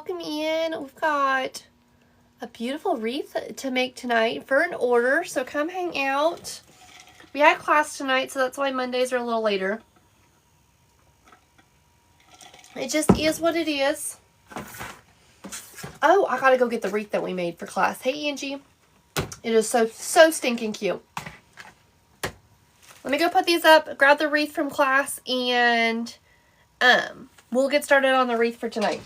welcome in. We've got a beautiful wreath to make tonight for an order, so come hang out. We had class tonight, so that's why Mondays are a little later. It just is what it is. Oh, I gotta go get the wreath that we made for class. Hey, Angie. It is so stinking cute. Let me go put these up, grab the wreath from class, and we'll get started on the wreath for tonight.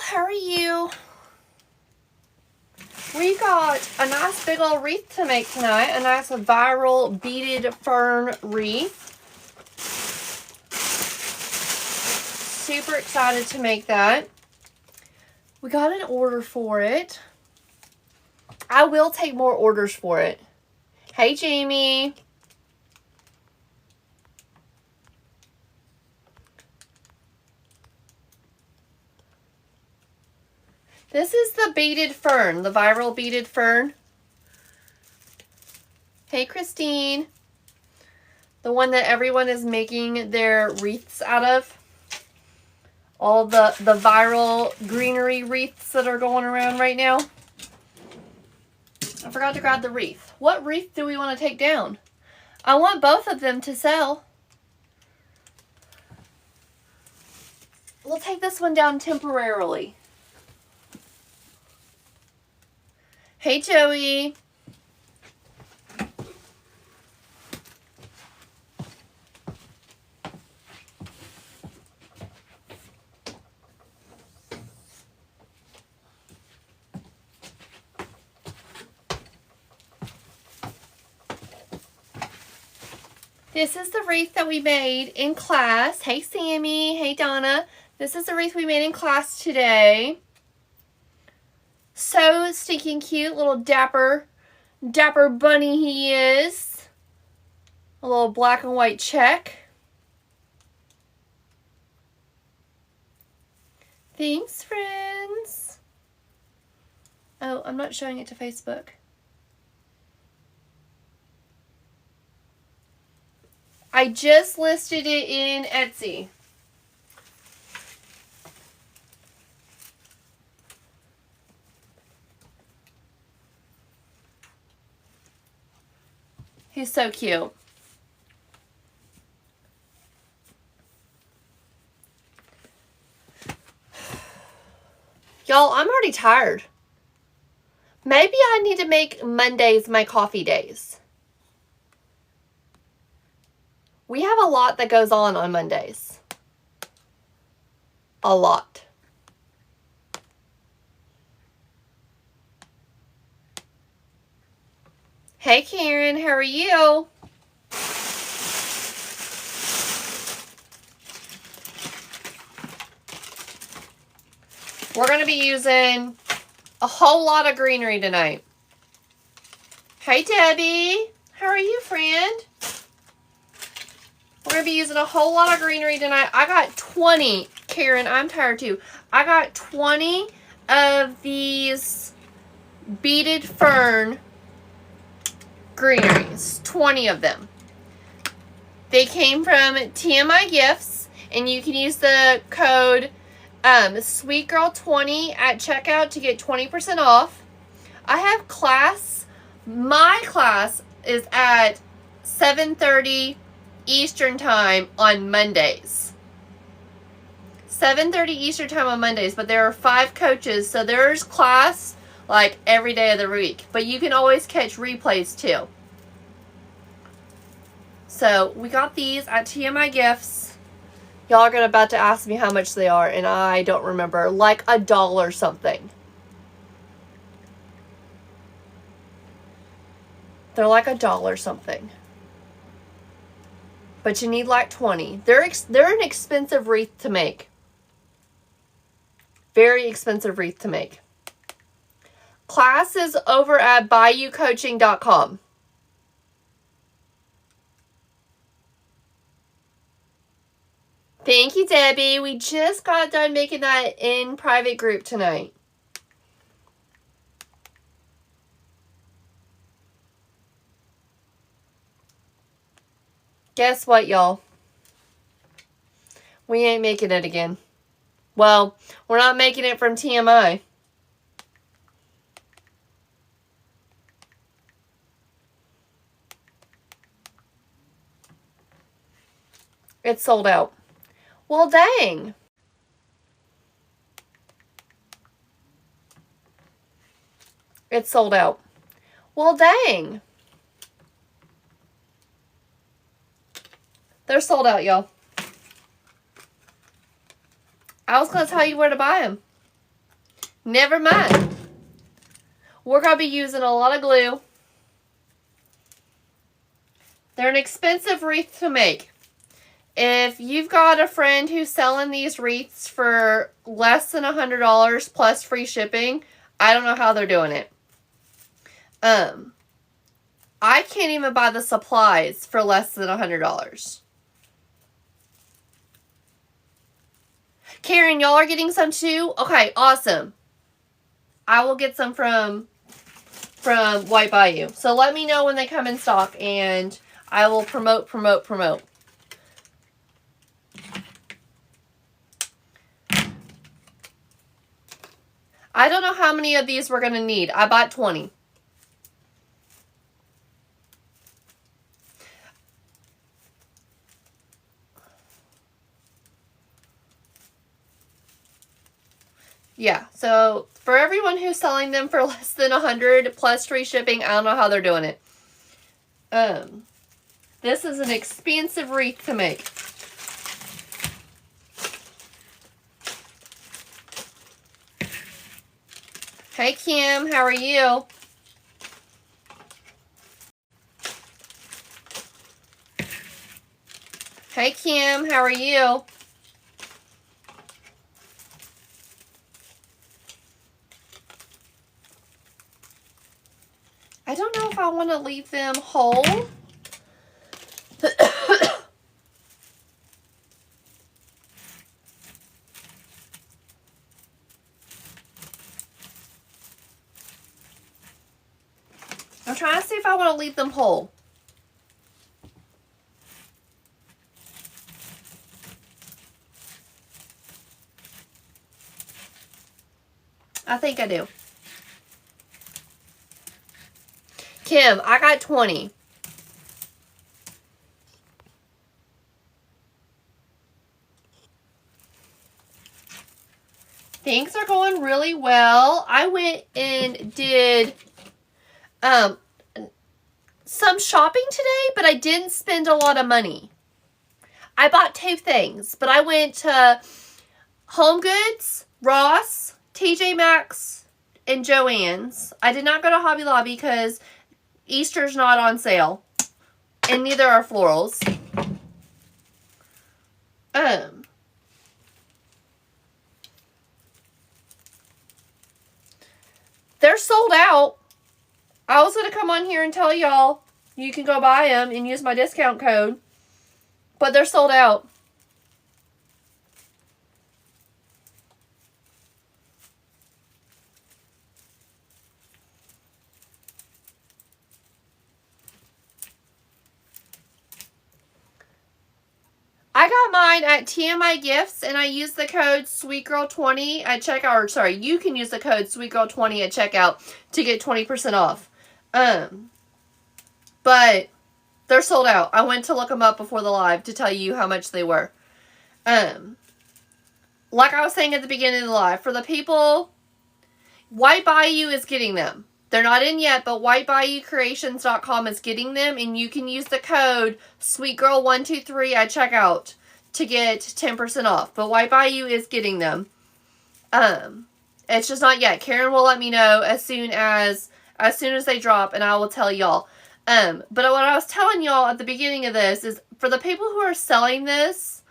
How are you? We got a nice big old wreath to make tonight. A nice viral beaded fern wreath. Super excited to make that. We got an order for it. I will take more orders for it. Hey, Jamie. This is the beaded fern, the viral beaded fern. Hey, Christine. The one that everyone is making their wreaths out of. All the viral greenery wreaths that are going around right now. I forgot to grab the wreath. What wreath do we want to take down? I want both of them to sell. We'll take this one down temporarily. Hey, Joey. This is the wreath that we made in class. Hey, Sammy. Hey, Donna. This is the wreath we made in class today. So stinking cute, little dapper bunny he is. A little black and white check. Thanks, friends. Oh, I'm not showing it to Facebook. I just listed it in Etsy. He's so cute. Y'all, I'm already tired. Maybe I need to make Mondays my coffee days. We have a lot that goes on Mondays. A lot. Hey, Karen, how are you? We're going to be using a whole lot of greenery tonight. Hey, Debbie. How are you, friend? We're going to be using a whole lot of greenery tonight. I got 20. Karen, I'm tired too. I got 20 of these beaded fern greeneries. 20 of them. They came from TMI Gifts, and you can use the code sweetgirl20 at checkout to get 20% off. I have class. My class is at 7:30 Eastern time on Mondays. 7:30 Eastern time on Mondays, but there are 5 coaches, so there's class like every day of the week. But you can always catch replays too. So we got these at TMI Gifts. Y'all are about to ask me how much they are, and I don't remember. Like $1 something. They're like $1 something. But you need like 20. They're an expensive wreath to make. Very expensive wreath to make. Class is over at bayoucoaching.com. Thank you, Debbie. We just got done making that in private group tonight. Guess what, y'all? We ain't making it again. Well, we're not making it from TMI. It's sold out. Well, dang. It's sold out. Well, dang. They're sold out, y'all. I was going to tell you where to buy them. Never mind. We're going to be using a lot of glue. They're an expensive wreath to make. If you've got a friend who's selling these wreaths for less than $100 plus free shipping, I don't know how they're doing it. I can't even buy the supplies for less than $100. Karen, y'all are getting some too? Okay, awesome. I will get some from White Bayou. So let me know when they come in stock and I will promote. I don't know how many of these we're going to need. I bought 20. Yeah, so for everyone who's selling them for less than 100 plus free shipping, I don't know how they're doing it. This is an expensive wreath to make. Hey Kim, how are you? Hey Kim, how are you? I don't know if I want to leave them whole. I'm trying to see if I want to leave them whole. I think I do. Kim, I got 20. Things are going really well. I went and did some shopping today, but I didn't spend a lot of money. I bought 2 things, but I went to Home Goods, Ross, TJ Maxx, and Joann's. I did not go to Hobby Lobby because Easter's not on sale. And neither are florals. They're sold out. I was going to come on here and tell y'all you can go buy them and use my discount code. But they're sold out. I got mine at TMI Gifts, and I use the code sweetgirl20 at checkout. Or sorry, you can use the code sweetgirl20 at checkout to get 20% off. But they're sold out. I went to look them up before the live to tell you how much they were. Like I was saying at the beginning of the live, for the people, White Bayou is getting them. They're not in yet, but whitebayoucreations.com is getting them, and you can use the code sweetgirl123 at checkout to get 10% off. But White Bayou is getting them. It's just not yet. Karen will let me know as soon as they drop, and I will tell y'all. But what I was telling y'all at the beginning of this is, for the people who are selling this,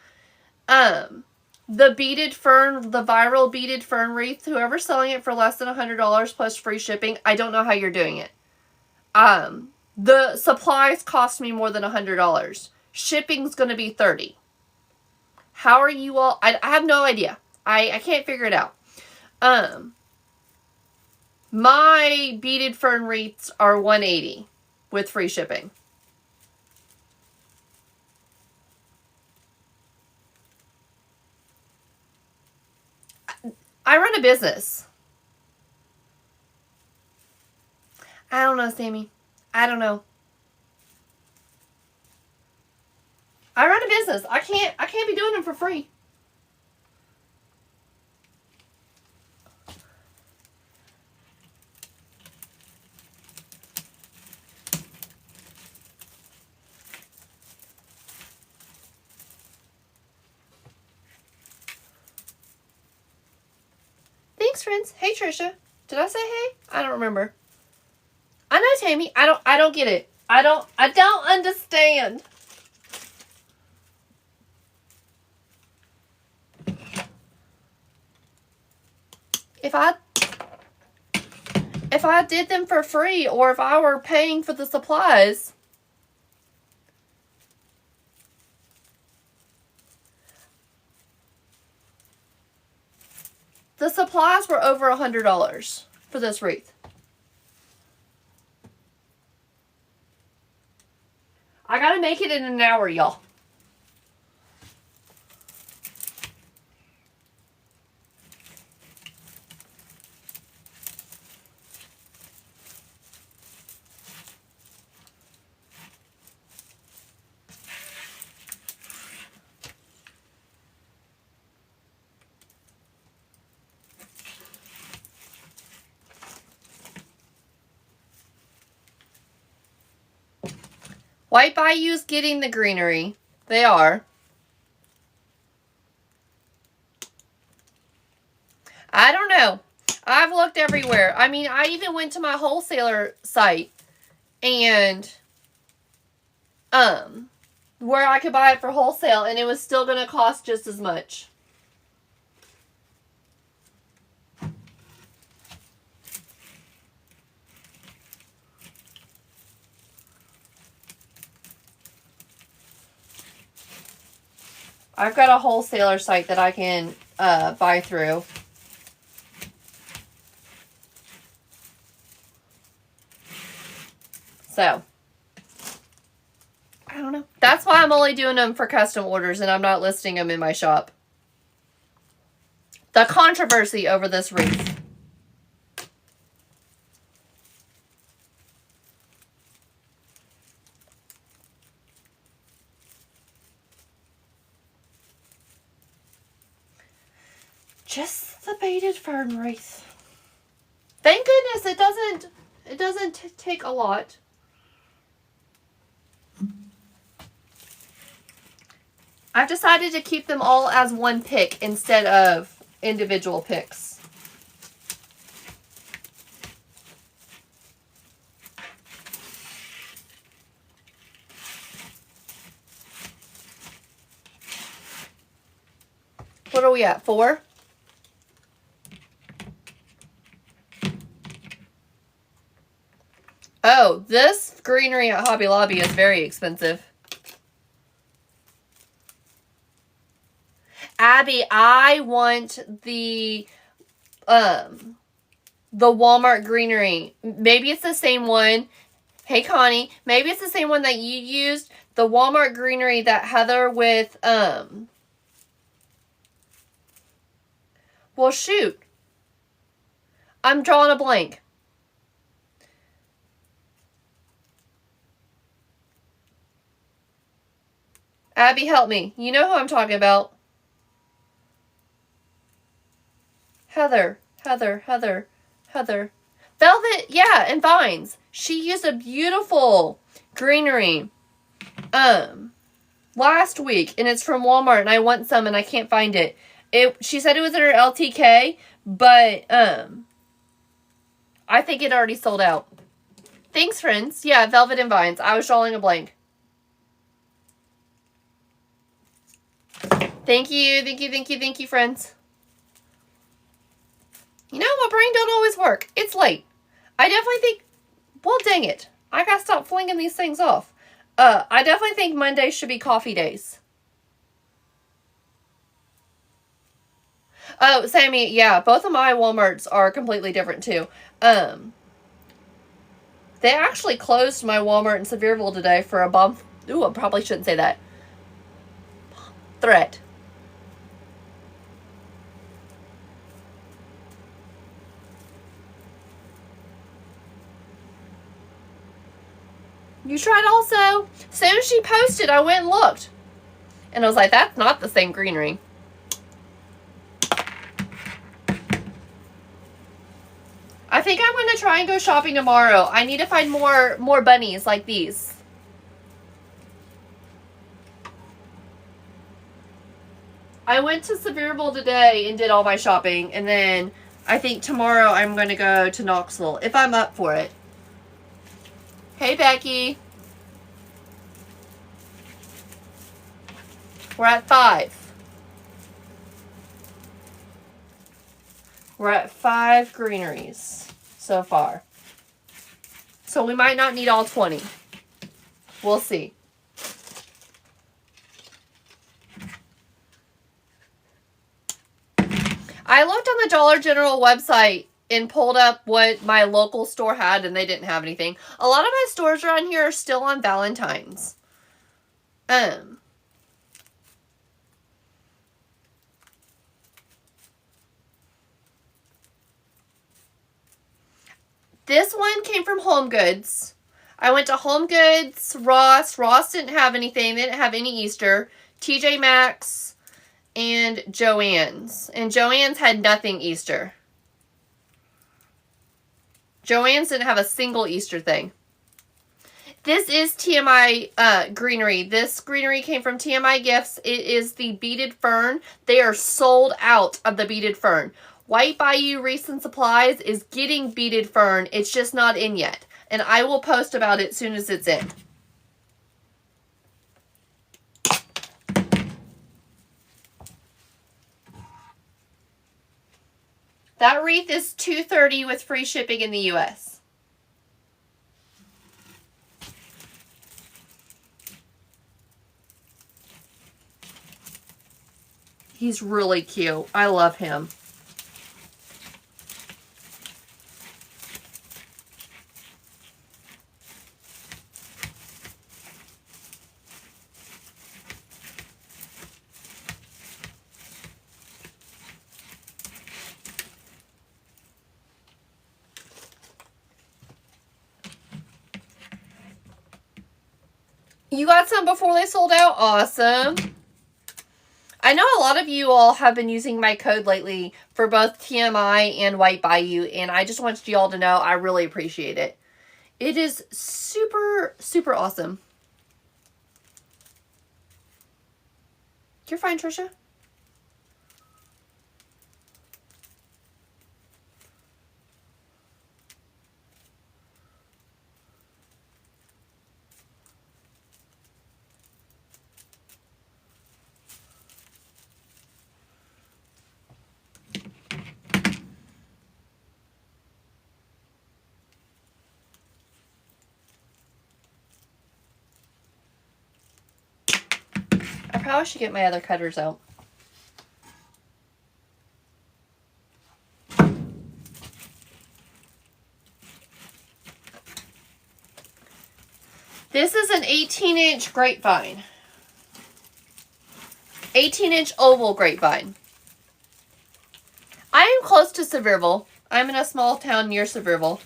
the viral beaded fern wreath, whoever's selling it for less than $100 plus free shipping, I don't know how you're doing it. The supplies cost me more than $100. Shipping's going to be $30. How are you all? I have no idea. I can't figure it out. My beaded fern wreaths are $180 with free shipping. I run a business. I don't know, Sammy. I don't know. I run a business. I can't be doing them for free. Thanks, friends. Hey, Trisha. Did I say hey? I don't remember. I know, Tammy. I don't get it. I don't understand. If I did them for free, or if I were paying for the supplies, the supplies were over $100 for this wreath. I gotta make it in an hour, y'all. White Bayou's getting the greenery. They are. I don't know. I've looked everywhere. I mean, I even went to my wholesaler site and where I could buy it for wholesale, and it was still going to cost just as much. I've got a wholesaler site that I can buy through. So, I don't know. That's why I'm only doing them for custom orders and I'm not listing them in my shop. The controversy over this wreath. Just the beaded fern wreath. Thank goodness it doesn't take a lot. I've decided to keep them all as one pick instead of individual picks. What are we at? 4? Oh, this greenery at Hobby Lobby is very expensive. Abby, I want the Walmart greenery. Maybe it's the same one. Hey, Connie. Maybe it's the same one that you used. The Walmart greenery that Heather with Well, shoot. I'm drawing a blank. Abby, help me. You know who I'm talking about. Heather. Velvet, yeah, and vines. She used a beautiful greenery last week, and it's from Walmart, and I want some, and I can't find it. She said it was in her LTK, but I think it already sold out. Thanks, friends. Yeah, Velvet and Vines. I was drawing a blank. Thank you, friends. You know, my brain don't always work. It's late. I definitely think, well, dang it. I gotta stop flinging these things off. I definitely think Mondays should be coffee days. Oh, Sammy, yeah, both of my Walmarts are completely different, too. They actually closed my Walmart in Sevierville today for a bomb. Ooh, I probably shouldn't say that. Threat. You tried also? As soon as she posted, I went and looked. And I was like, that's not the same greenery. I think I'm going to try and go shopping tomorrow. I need to find more bunnies like these. I went to Sevierville today and did all my shopping. And then I think tomorrow I'm going to go to Knoxville, if I'm up for it. Hey, Becky. We're at 5. We're at 5 greeneries so far. So we might not need all 20. We'll see. I looked on the Dollar General website and pulled up what my local store had, and they didn't have anything. A lot of my stores around here are still on Valentine's. This one came from Home Goods. I went to Home Goods, Ross. Ross didn't have anything. They didn't have any Easter. TJ Maxx and Joann's. And Joann's had nothing Easter. Joann's didn't have a single Easter thing. This is TMI greenery. This greenery came from TMI Gifts. It is the Beaded Fern. They are sold out of the Beaded Fern. White Bayou Wreaths and Supplies is getting Beaded Fern. It's just not in yet. And I will post about it as soon as it's in. That wreath is $230 with free shipping in the US. He's really cute. I love him. You got some before they sold out? Awesome. I know a lot of you all have been using my code lately for both TMI and White Bayou, and I just wanted you all to know I really appreciate it. It is super, super awesome. You're fine, Trisha. I probably should get my other cutters out. This is an 18-inch grapevine. 18-inch oval grapevine. close to Sevierville. I'm in a small town near Sevierville.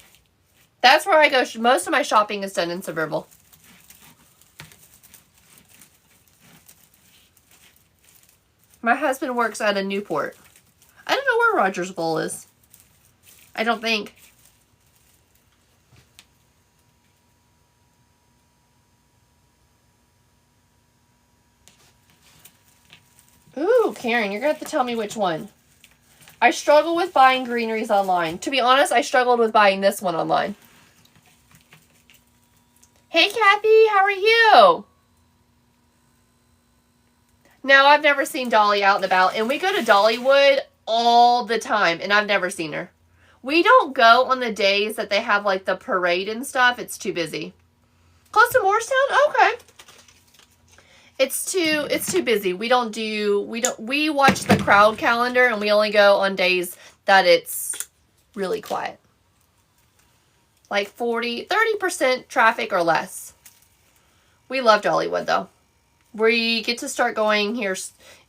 That's where I go. Most of my shopping is done in Sevierville. My husband works out of Newport. I don't know where Rogers Bowl is. I don't think. Ooh, Karen, you're going to have to tell me which one. I struggle with buying greeneries online. To be honest, I struggled with buying this one online. Hey, Kathy, how are you? No, I've never seen Dolly out and about. And we go to Dollywood all the time, and I've never seen her. We don't go on the days that they have, like, the parade and stuff. It's too busy. Close to Morristown? Okay. It's too busy. We watch the crowd calendar, and we only go on days that it's really quiet. Like 30% traffic or less. We love Dollywood, though. We get to start going here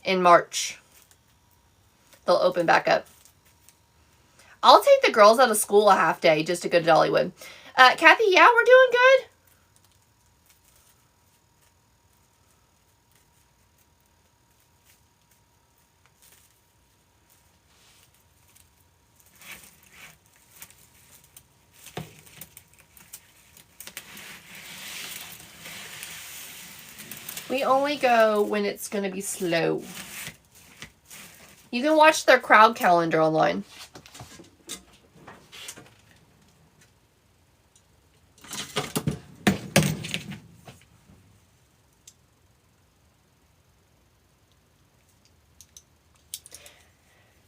in March. They'll open back up. I'll take the girls out of school a half day just to go to Dollywood. Kathy, yeah, we're doing good. We only go when it's going to be slow. You can watch their crowd calendar online.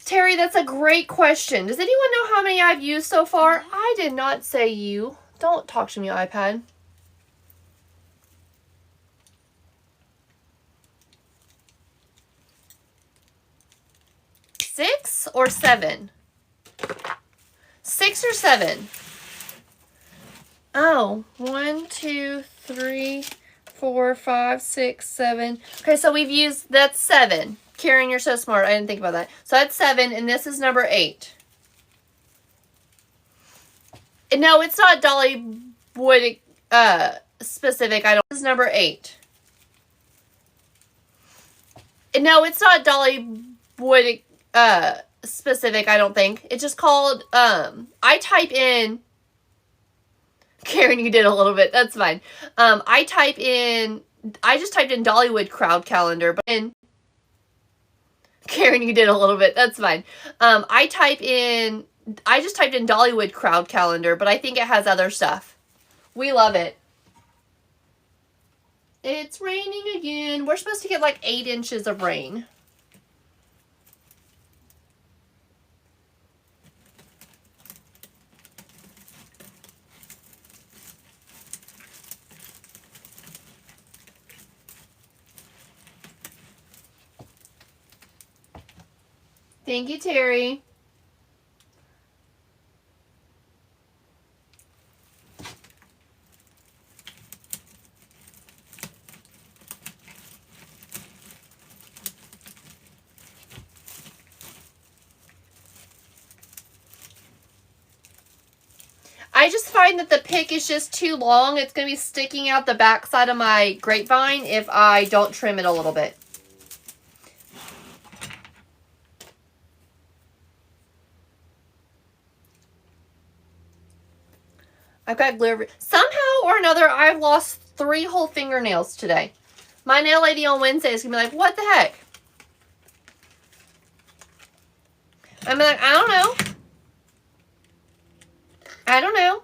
Terry, that's a great question. Does anyone know how many I've used so far? I did not say you. Don't talk to me, iPad. 6 or 7? 6 or 7? Oh, 1, 2, 3, 4, 5, 6, 7. Okay, so we've used, that's 7. Karen, you're so smart. I didn't think about that. So that's 7, and this is number 8. No, it's not Dollywood specific. I don't. This is number 8. No, it's not Dollywood specific. I don't think. It's just called. I type in. Karen, you did a little bit. That's fine. I type in. I just typed in Dollywood crowd calendar, but in. Karen, you did a little bit. That's fine. I just typed in Dollywood crowd calendar, but I think it has other stuff. We love it. It's raining again. We're supposed to get like 8 inches of rain. Thank you, Terry. I just find that the pick is just too long. It's going to be sticking out the back side of my grapevine if I don't trim it a little bit. I've got glitter. Somehow or another, I've lost 3 whole fingernails today. My nail lady on Wednesday is going to be like, what the heck? I'm like, I don't know. I don't know.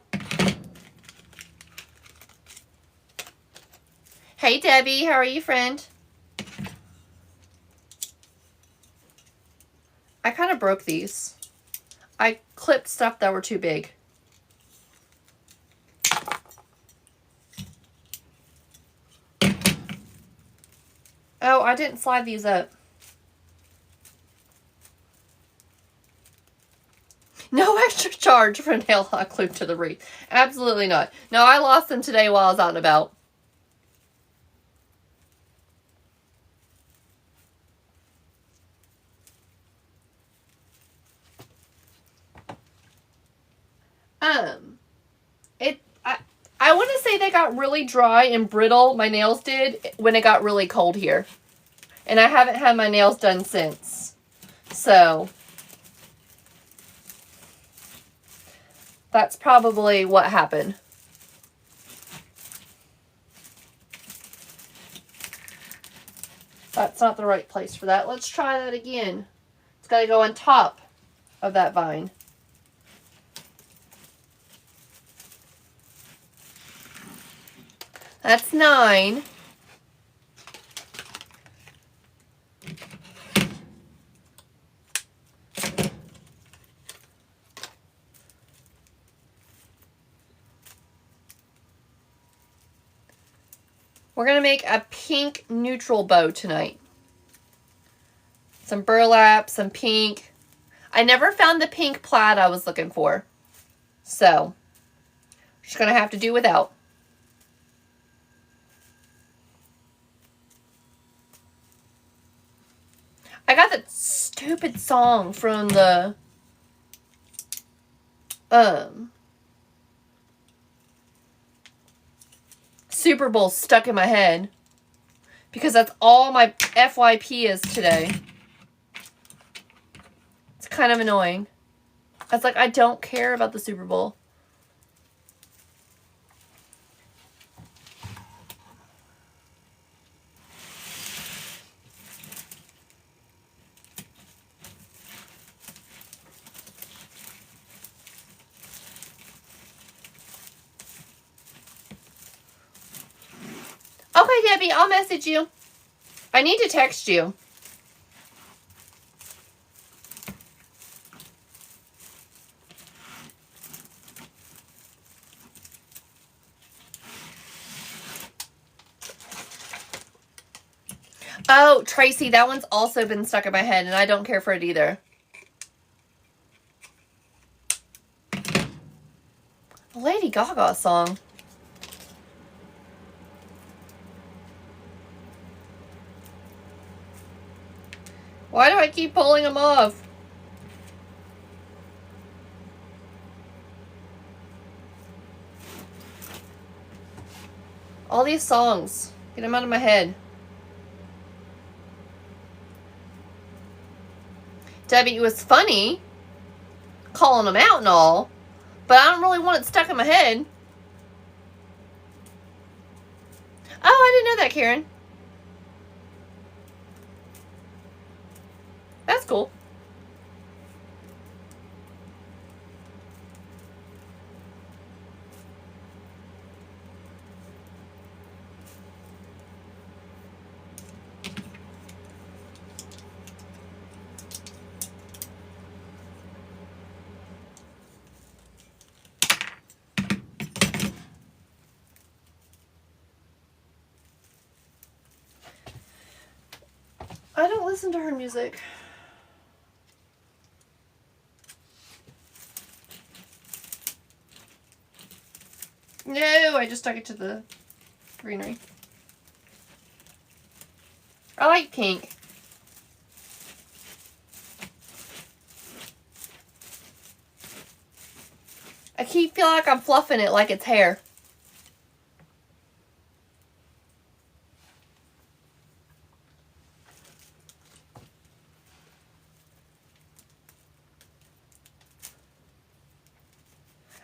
Hey, Debbie. How are you, friend? I kind of broke these. I clipped stuff that were too big. Oh, I didn't slide these up. No extra charge for a nail hot glued to the wreath. Absolutely not. No, I lost them today while I was out and about. I want to say they got really dry and brittle, my nails did, when it got really cold here. And I haven't had my nails done since. So, that's probably what happened. That's not the right place for that. Let's try that again. It's got to go on top of that vine. That's 9. We're going to make a pink neutral bow tonight. Some burlap, some pink. I never found the pink plaid I was looking for. So, just going to have to do without. I got that stupid song from the Super Bowl stuck in my head because that's all my FYP is today. It's kind of annoying. I was like, I don't care about the Super Bowl. Okay, Debbie, I'll message you. I need to text you. Oh, Tracy, that one's also been stuck in my head, and I don't care for it either. A Lady Gaga song. Why do I keep pulling them off? All these songs. Get them out of my head. Debbie, it was funny calling them out and all, but I don't really want it stuck in my head. Oh, I didn't know that, Karen. That's cool. I don't listen to her music. No, I just stuck it to the greenery. I like pink. I keep feeling like I'm fluffing it like it's hair.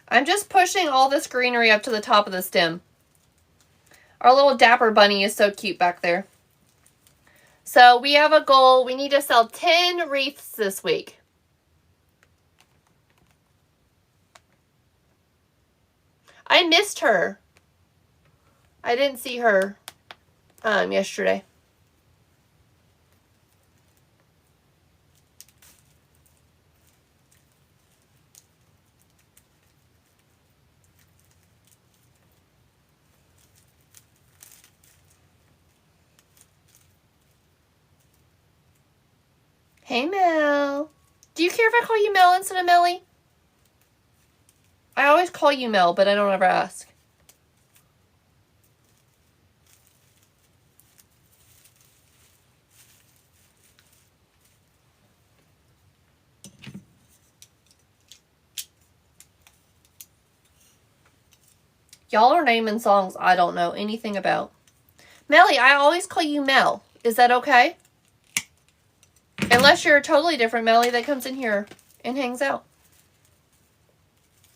I'm just pushing all this greenery up to the top of the stem. Our little dapper bunny is so cute back there. So we have a goal. We need to sell 10 wreaths this week. I missed her. I didn't see her yesterday. Hey, Mel. Do you care if I call you Mel instead of Melly? I always call you Mel, but I don't ever ask. Y'all are naming songs I don't know anything about. Melly, I always call you Mel. Is that okay? Unless you're a totally different Melly that comes in here and hangs out.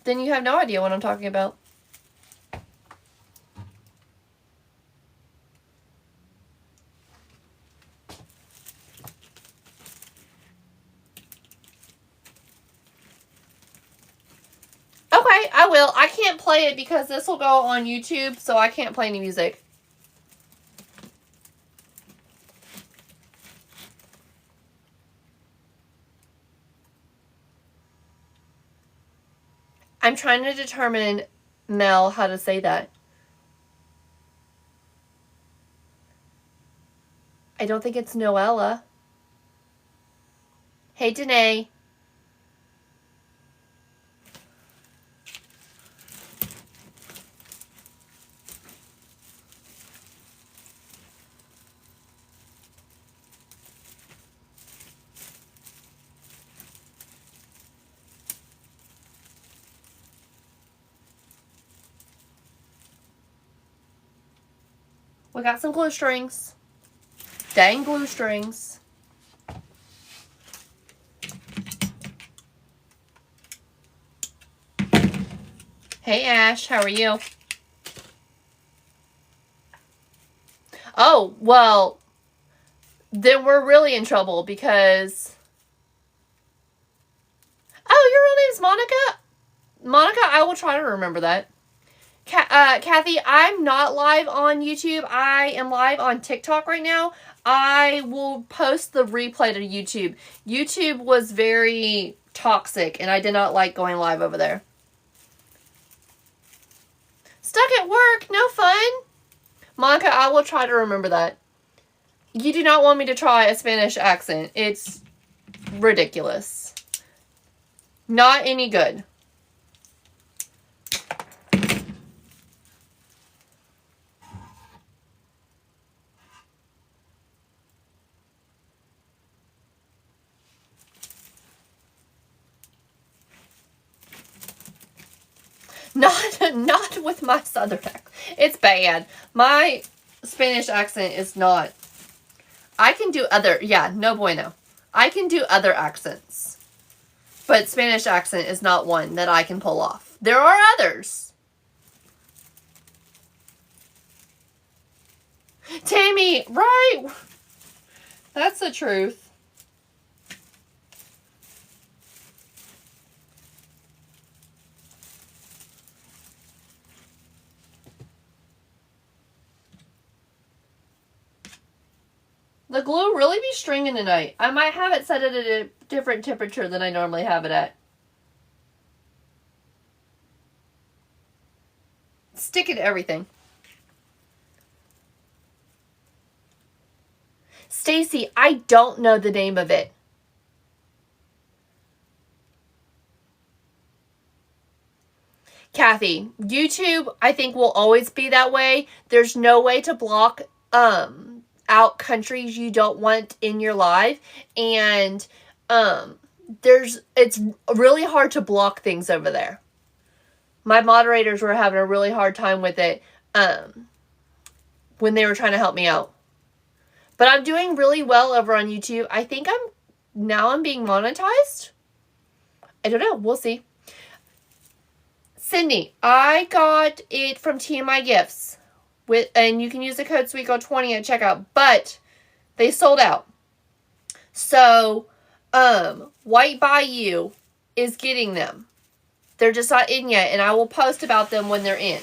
Then you have no idea what I'm talking about. Okay, I will. I can't play it because this will go on YouTube, so I can't play any music. I'm trying to determine, Mel, how to say that. I don't think it's Noella. Hey, Danae. We got some glue strings. Dang glue strings. Hey, Ash. How are you? Oh, well, then we're really in trouble because... Oh, your real name's Monica? Monica, I will try to remember that. Kathy, I'm not live on YouTube. I am live on TikTok right now. I will post the replay to YouTube. YouTube was very toxic, and I did not like going live over there. Stuck at work? No fun? Monica, I will try to remember that. You do not want me to try a Spanish accent. It's ridiculous. Not any good. Not with my southern accent. It's bad. My Spanish accent is not. I can do other, yeah, no bueno. I can do other accents. But Spanish accent is not one that I can pull off. There are others. Tammy, right? That's the truth. The glue really be stringing tonight. I might have it set at a different temperature than I normally have it at. Stick it to everything. Stacy, I don't know the name of it. Kathy, YouTube, I think, will always be that way. There's no way to block out countries you don't want in your live, and it's really hard to block things over there. My moderators were having a really hard time with it when they were trying to help me out. But I'm doing really well over on YouTube. I think I'm being monetized. I don't know. We'll see. Sydney, I got it from TMI Gifts. And you can use the code sweetgirl20 at checkout, but they sold out. So, White Bayou is getting them. They're just not in yet, and I will post about them when they're in.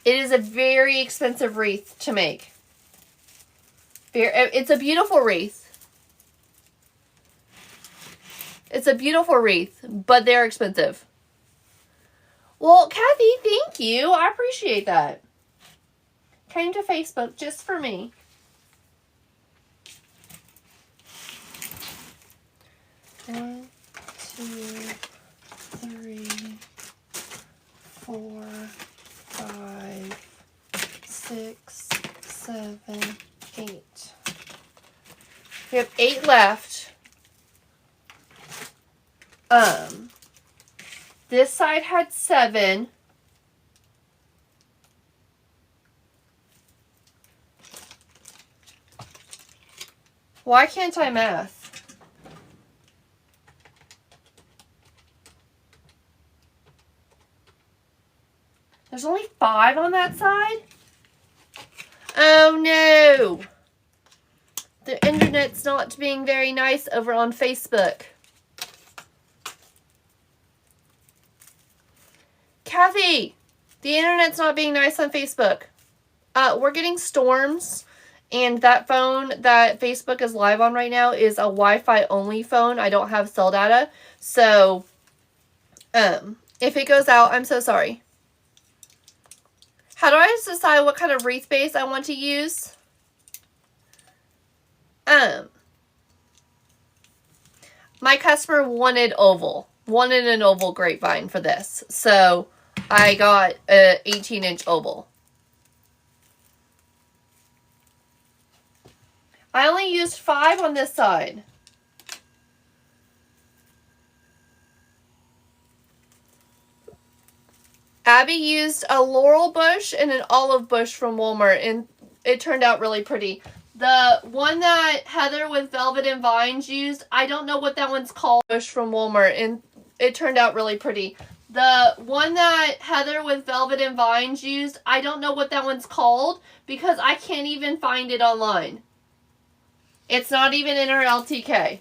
It is a very expensive wreath to make. It's a beautiful wreath. It's a beautiful wreath, but they're expensive. Well, Kathy, thank you. I appreciate that. Came to Facebook just for me. One, 2, 3, 4, 5, 6, 7, 8. We have 8 left. This side had 7. Why can't I math? There's only 5 on that side? Oh no! The internet's not being very nice over on Facebook. Kathy, the internet's not being nice on Facebook. We're getting storms, and that phone that Facebook is live on right now is a Wi-Fi only phone. I don't have cell data. So, if it goes out, I'm so sorry. How do I decide what kind of wreath base I want to use? My customer wanted an oval grapevine for this. So I got a 18-inch oval. I only used 5 on this side. Abby used a laurel bush and an olive bush from Walmart, and it turned out really pretty. The one that Heather with velvet and vines used, I don't know what that one's called, bush from Walmart, and it turned out really pretty. The one that Heather with velvet and vines used, I don't know what that one's called because I can't even find it online. It's not even in her LTK.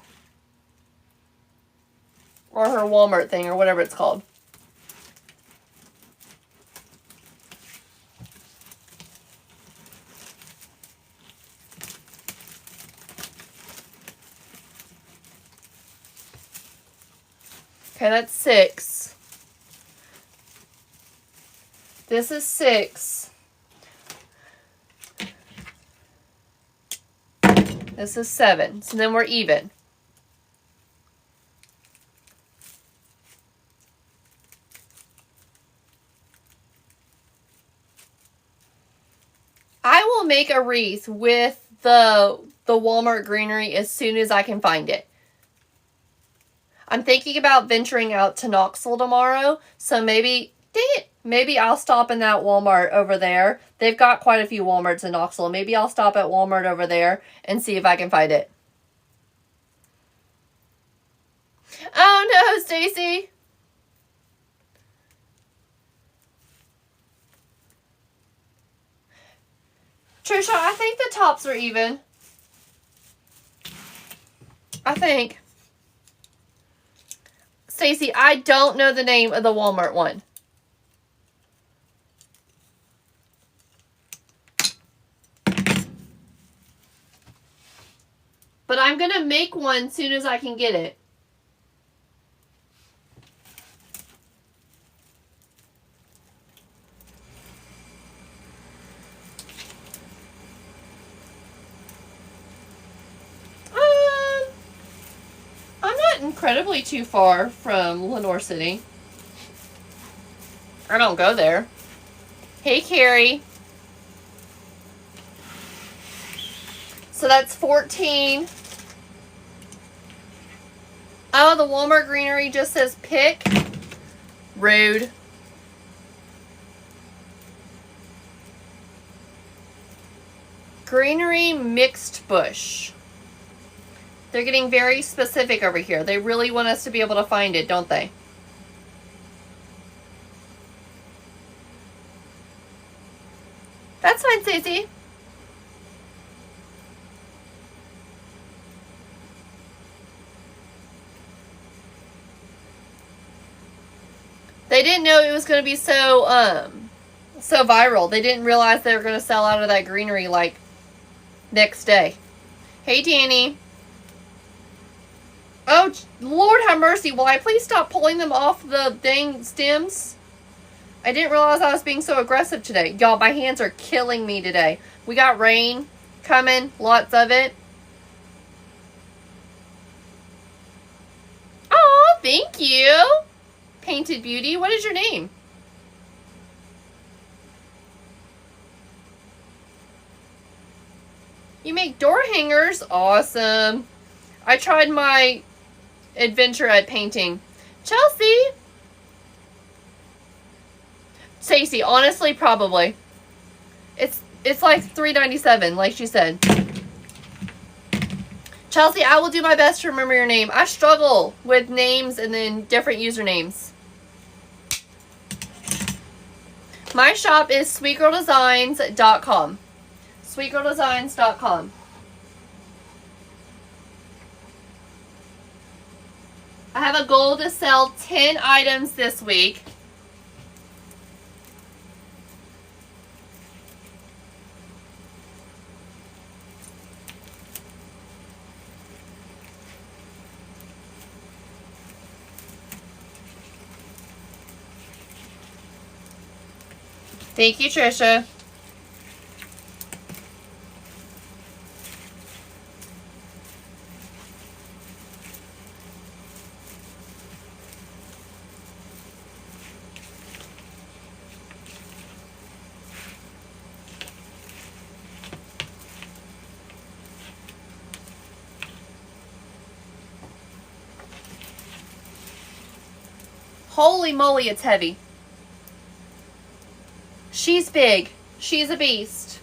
Or her Walmart thing or whatever it's called. Okay, that's 6. This is 6. This is 7. So then we're even. I will make a wreath with the Walmart greenery as soon as I can find it. I'm thinking about venturing out to Knoxville tomorrow, so maybe, dang it, maybe I'll stop in that Walmart over there. They've got quite a few Walmarts in Knoxville. Maybe I'll stop at Walmart over there and see if I can find it. Oh no, Stacy. Trisha, I think the tops are even. I think. Stacy, I don't know the name of the Walmart one. But I'm going to make one as soon as I can get it. I'm not incredibly too far from Lenore City. I don't go there. Hey, Carrie. So that's 14. Oh, the Walmart greenery just says pick. Rude. Greenery mixed bush. They're getting very specific over here. They really want us to be able to find it, don't they? That's fine, Stacey. They didn't know it was going to be so viral. They didn't realize they were going to sell out of that greenery like next day. Hey, Danny. Oh, Lord have mercy. Will I please stop pulling them off the dang stems? I didn't realize I was being so aggressive today. Y'all, my hands are killing me today. We got rain coming. Lots of it. Oh, thank you. Painted Beauty. What is your name? You make door hangers? Awesome. I tried my adventure at painting. Chelsea! Stacy, honestly, probably. It's like $3.97, like she said. Chelsea, I will do my best to remember your name. I struggle with names and then different usernames. My shop is sweetgirldesignco. Sweetgirldesignco. I have a goal to sell 10 items this week. Thank you, Trisha. Holy moly, it's heavy. She's big. She's a beast.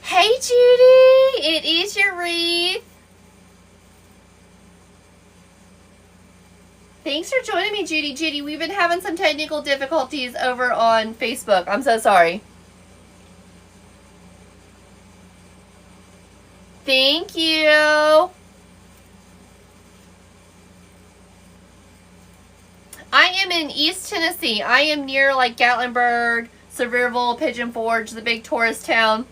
Hey, Judy. It is your wreath. Thanks for joining me, Judy. Judy, we've been having some technical difficulties over on Facebook. I'm so sorry. Thank you. I am in East Tennessee. I am near like Gatlinburg, Sevierville, Pigeon Forge, the big tourist town.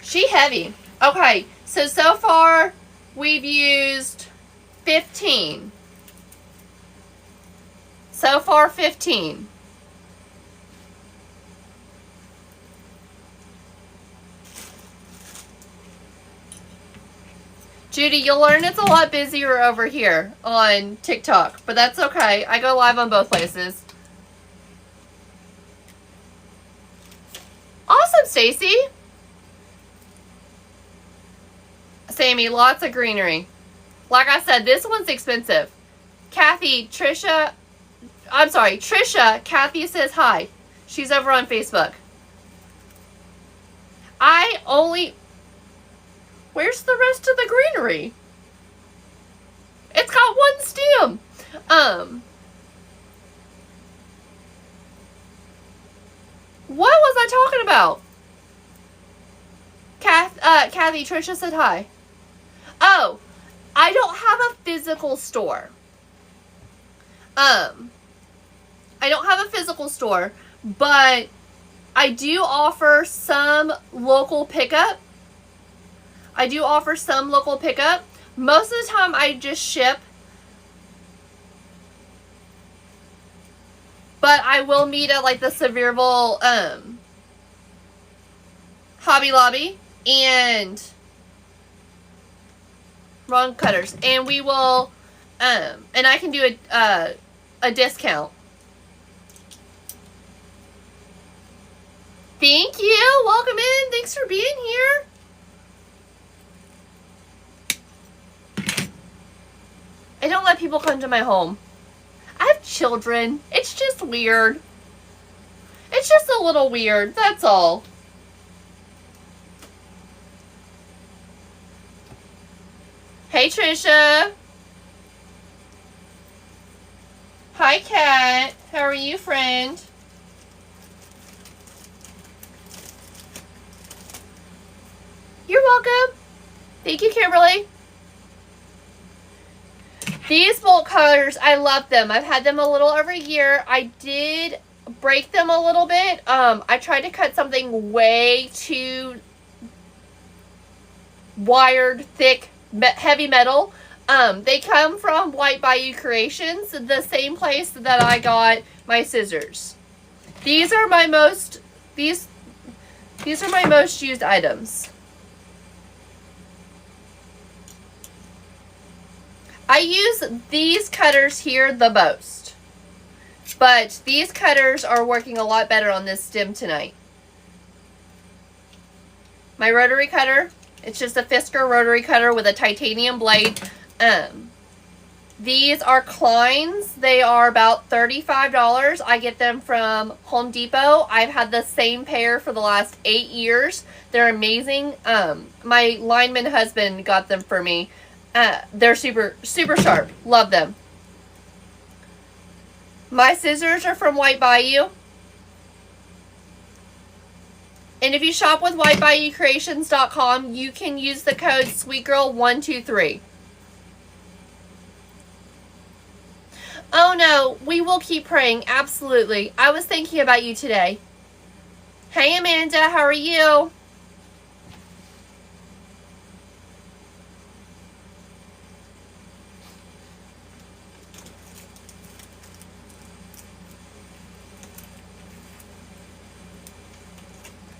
She heavy. Okay, so far we've used 15. So far 15. Judy, you'll learn it's a lot busier over here on TikTok, but that's okay. I go live on both places. Awesome, Stacy. Sammy, lots of greenery. Like I said, this one's expensive. Trisha, Kathy says hi. She's over on Facebook. Where's the rest of the greenery? It's got one stem. What was I talking about? Kathy, Trisha said hi. Oh, I don't have a physical store. I don't have a physical store, but I do offer some local pickup. Most of the time I just ship. But I will meet at like the Sevierville Hobby Lobby and wrong cutters. And we will and I can do a discount. Thank you. Welcome in. Thanks for being here. I don't let people come to my home. I have children. It's just weird. It's just a little weird. That's all. Hey, Trisha. Hi, Kat. How are you, friend? You're welcome. Thank you, Kimberly. These bolt cutters, I love them. I've had them a little over a year. I did break them a little bit. I tried to cut something way too wired, thick, heavy metal. They come from White Bayou Creations, the same place that I got my scissors. These are my most used items. I use these cutters here the most, but these cutters are working a lot better on this stem tonight. My rotary cutter, It's just a Fisker rotary cutter with a titanium blade. These are Kleins. They are about $35. I get them from Home Depot. I've had the same pair for the last 8 years. They're amazing. My lineman husband got them for me. They're super, super sharp. Love them. My scissors are from White Bayou. And if you shop with whitebayoucreations.com, you can use the code sweetgirl123. Oh no, we will keep praying. Absolutely. I was thinking about you today. Hey Amanda, how are you?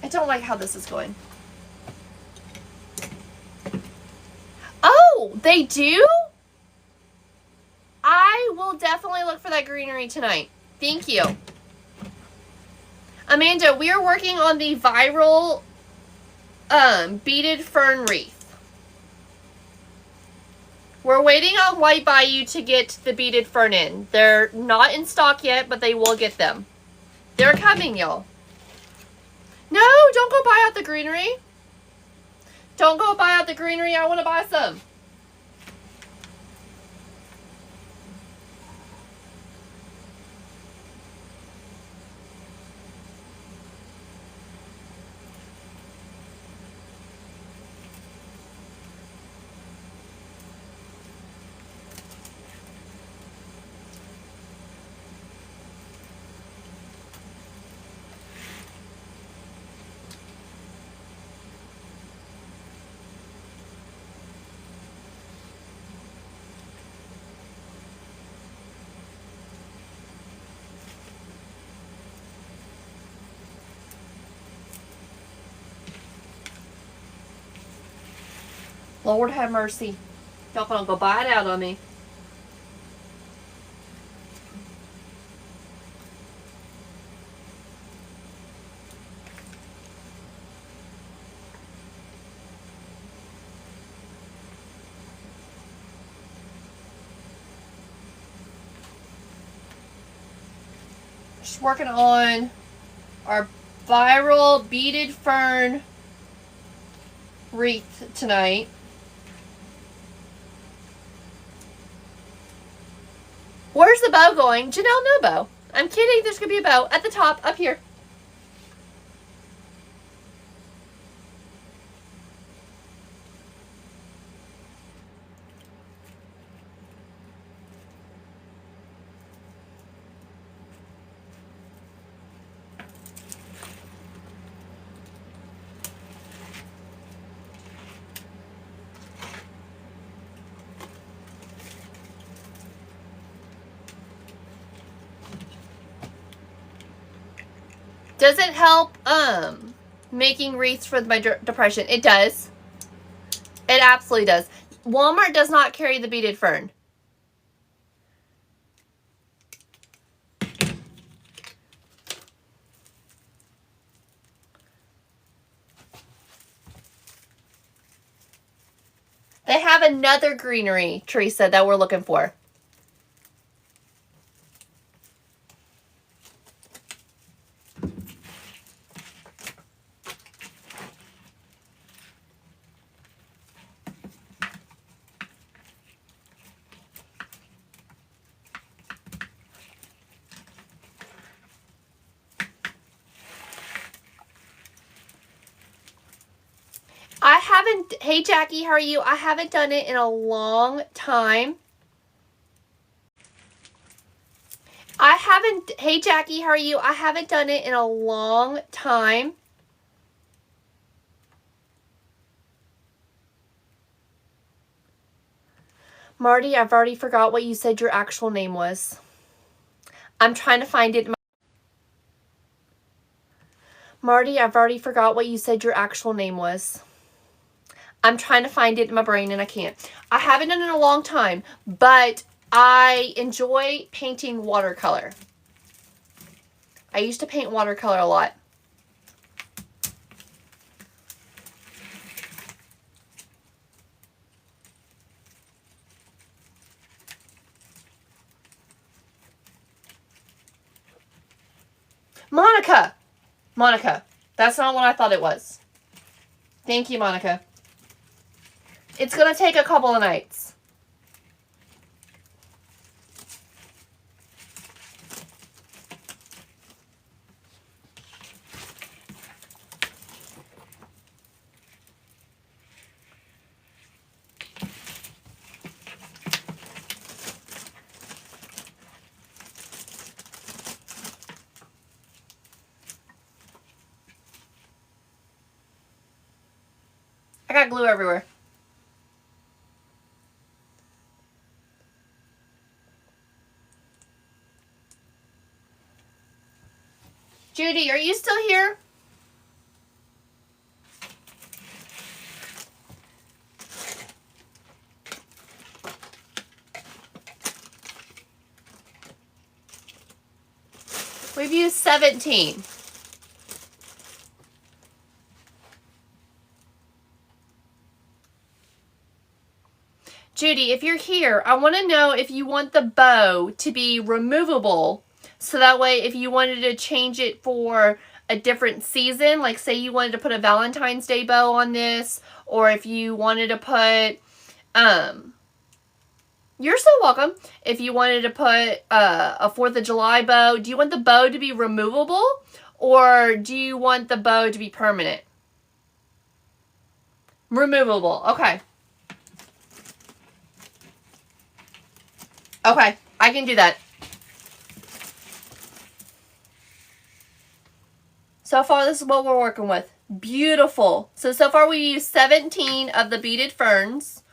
I don't like how this is going. Oh, they do? I will definitely look for that greenery tonight. Thank you. Amanda, we are working on the viral Beaded Fern Wreath. We're waiting on White Bayou to get the beaded fern in. They're not in stock yet, but they will get them. They're coming, y'all. No, don't go buy out the greenery. Don't go buy out the greenery. I want to buy some. Lord have mercy. Y'all gonna go buy it out on me. Just working on our viral beaded fern wreath tonight. Where's the bow going? Janelle, no bow. I'm kidding. There's going to be a bow at the top, up here. Does it help making wreaths for my depression? It does. It absolutely does. Walmart does not carry the beaded fern. They have another greenery, Teresa, that we're looking for. Hey Jackie, how are you? I haven't done it in a long time. Hey Jackie, how are you? I haven't done it in a long time. Marty, I've already forgot what you said your actual name was. I'm trying to find it. Marty, I've already forgot what you said your actual name was. I'm trying to find it in my brain and I can't. I haven't done it in a long time, but I enjoy painting watercolor. I used to paint watercolor a lot. Monica. Monica. That's not what I thought it was. Thank you, Monica. It's going to take a couple of nights. I got glue everywhere. Judy, are you still here? We've used 17. Judy, if you're here, I want to know if you want the bow to be removable. So that way, if you wanted to change it for a different season, like say you wanted to put a Valentine's Day bow on this, or if you wanted to put, you're so welcome. If you wanted to put a 4th of July bow, do you want the bow to be removable, or do you want the bow to be permanent? Removable, okay. Okay, I can do that. So far, this is what we're working with. Beautiful. So far we used 17 of the beaded ferns.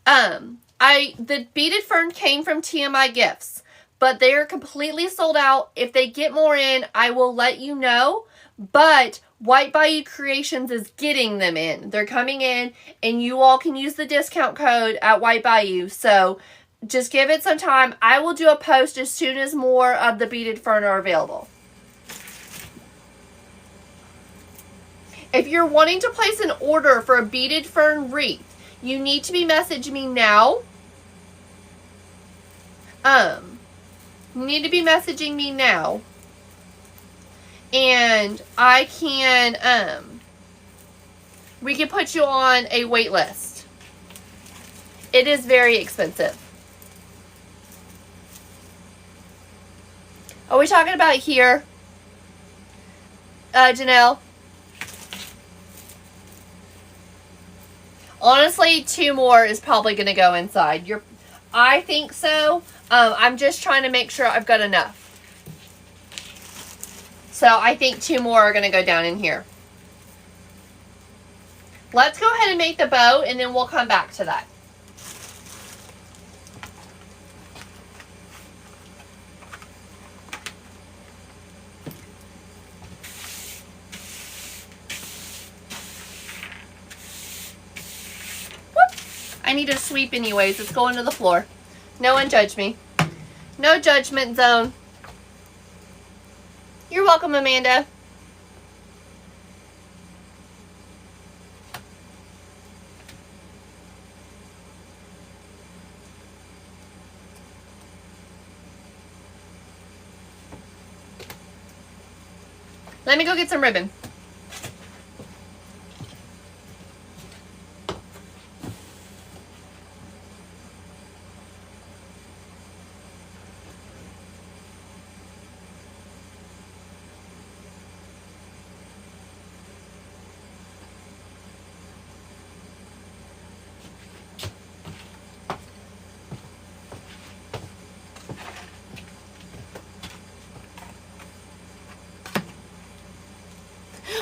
The beaded fern came from TMI Gifts, but they are completely sold out. If they get more in, I will let you know. But White Bayou Creations is getting them in. They're coming in, and you all can use the discount code at White Bayou. So just give it some time. I will do a post as soon as more of the beaded fern are available. If you're wanting to place an order for a beaded fern wreath, you need to be messaging me now. You need to be messaging me now. And I can, we can put you on a wait list. It is very expensive. Are we talking about here? Janelle? Honestly, 2 more is probably going to go inside. I think so. I'm just trying to make sure I've got enough. So I think 2 more are going to go down in here. Let's go ahead and make the bow, and then we'll come back to that. I need to sweep anyways. It's going to the floor. No one judge me. No judgment zone. You're welcome, Amanda. Let me go get some ribbon.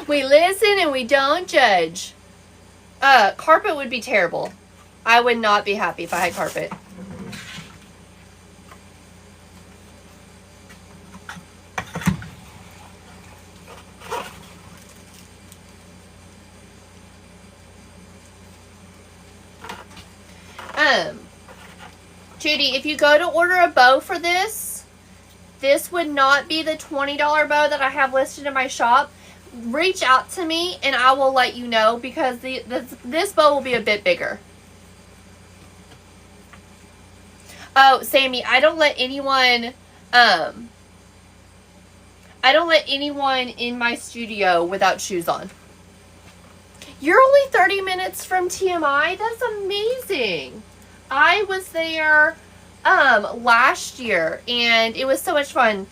We listen and we don't judge. Carpet would be terrible. I would not be happy if I had carpet. Judy, if you go to order a bow for this, this would not be the $20 bow that I have listed in my shop. Reach out to me and I will let you know, because this bow will be a bit bigger. Oh, Sammy, I don't let anyone, I don't let anyone in my studio without shoes on. You're only 30 minutes from TMI? That's amazing. I was there last year and it was so much fun.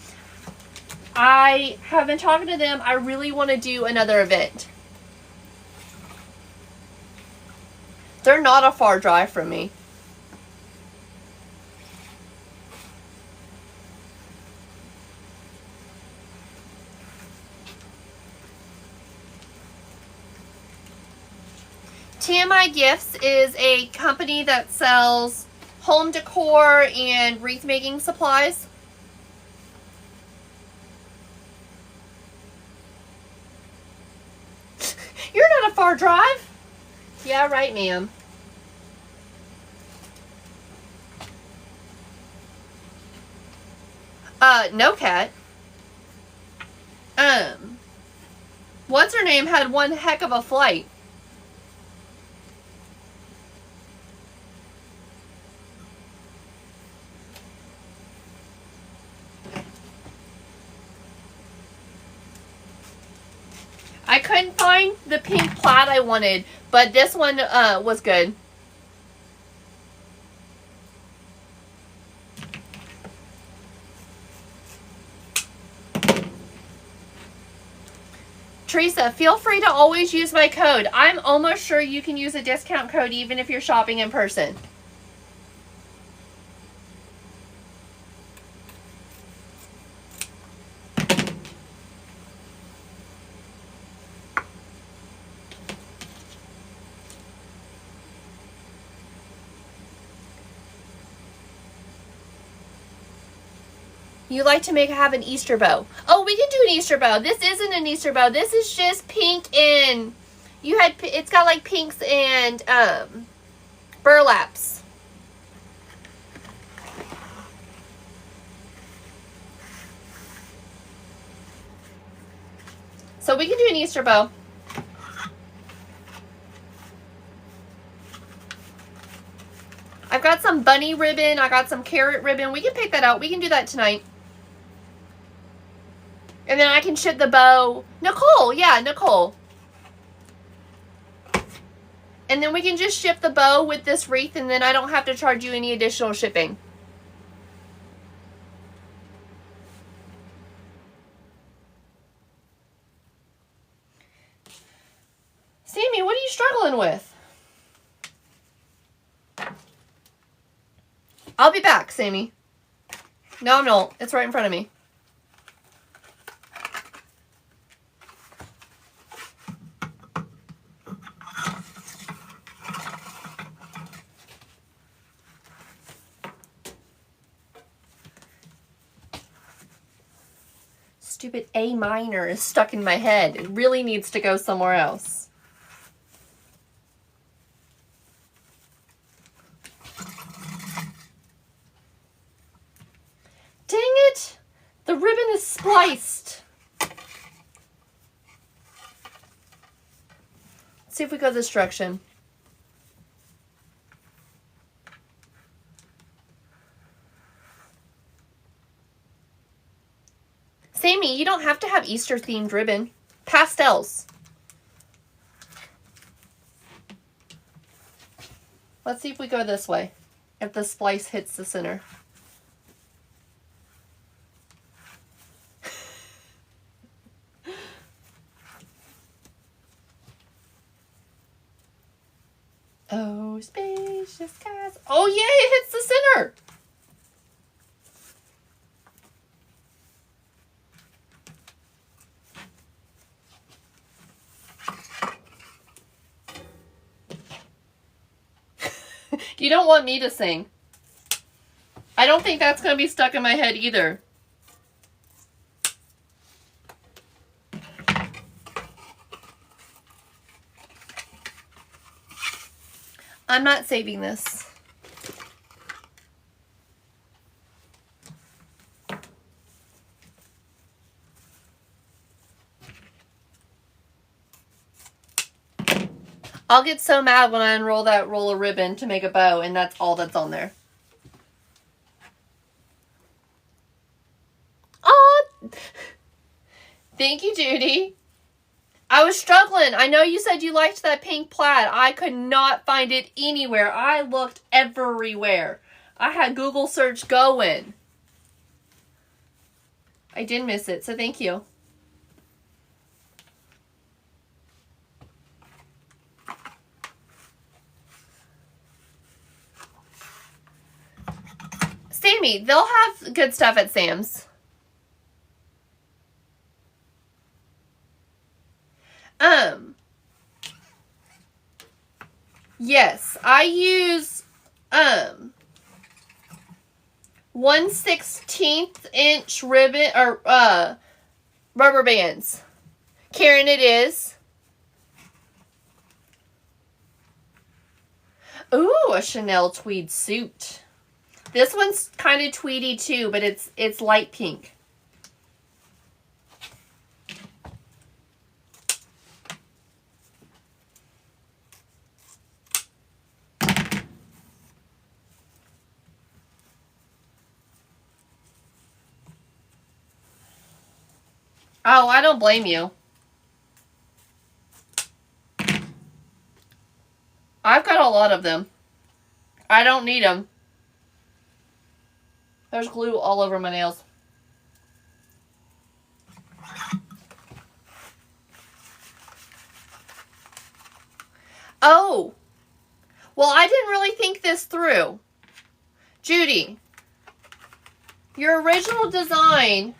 I have been talking to them. I really want to do another event. They're not a far drive from me. TMI Gifts is a company that sells home decor and wreath making supplies. You're not a far drive. Yeah, right, ma'am. No, Cat. What's her name had one heck of a flight. I couldn't find the pink plaid I wanted, but this one was good. Teresa, feel free to always use my code. I'm almost sure you can use a discount code even if you're shopping in person. You like to have an Easter bow. Oh, we can do an Easter bow. This isn't an Easter bow. This is just pink and it's got like pinks and burlaps. So we can do an Easter bow. I've got some bunny ribbon. I got some carrot ribbon. We can pick that out. We can do that tonight. And then I can ship the bow. Nicole, yeah, Nicole. And then we can just ship the bow with this wreath and then I don't have to charge you any additional shipping. Sammy, what are you struggling with? I'll be back, Sammy. No, I'm not. It's right in front of me. Stupid A minor is stuck in my head. It really needs to go somewhere else. Dang it! The ribbon is spliced. Let's see if we go this direction. Sammy, you don't have to have Easter themed ribbon. Pastels. Let's see if we go this way. If the splice hits the center. Oh, spacious skies. Oh, yay, it hits the center. You don't want me to sing. I don't think that's going to be stuck in my head either. I'm not saving this. I'll get so mad when I unroll that roll of ribbon to make a bow and that's all that's on there. Oh, Thank you, Judy. I was struggling. I know you said you liked that pink plaid. I could not find it anywhere. I looked everywhere. I had Google search going. I did miss it, so thank you. Sammy, they'll have good stuff at Sam's. Yes, I use 1/16 inch ribbon or rubber bands. Karen, it is. Ooh, a Chanel tweed suit. This one's kind of tweedy too, but it's light pink. Oh, I don't blame you. I've got a lot of them. I don't need them. There's glue all over my nails. Oh. Well, I didn't really think this through. Judy, your original design,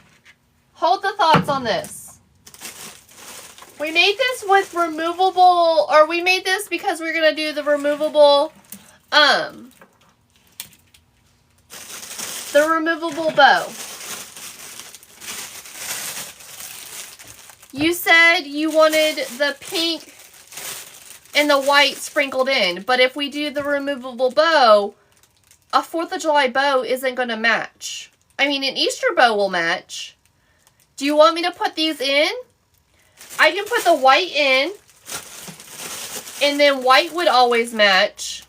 hold the thoughts on this. We made this with removable, or we made this because we're going to do the removable, bow. You said you wanted the pink and the white sprinkled in, but if we do the removable bow, a 4th of July bow isn't going to match. I mean, an Easter bow will match. Do you want me to put these in? I can put the white in, and then white would always match.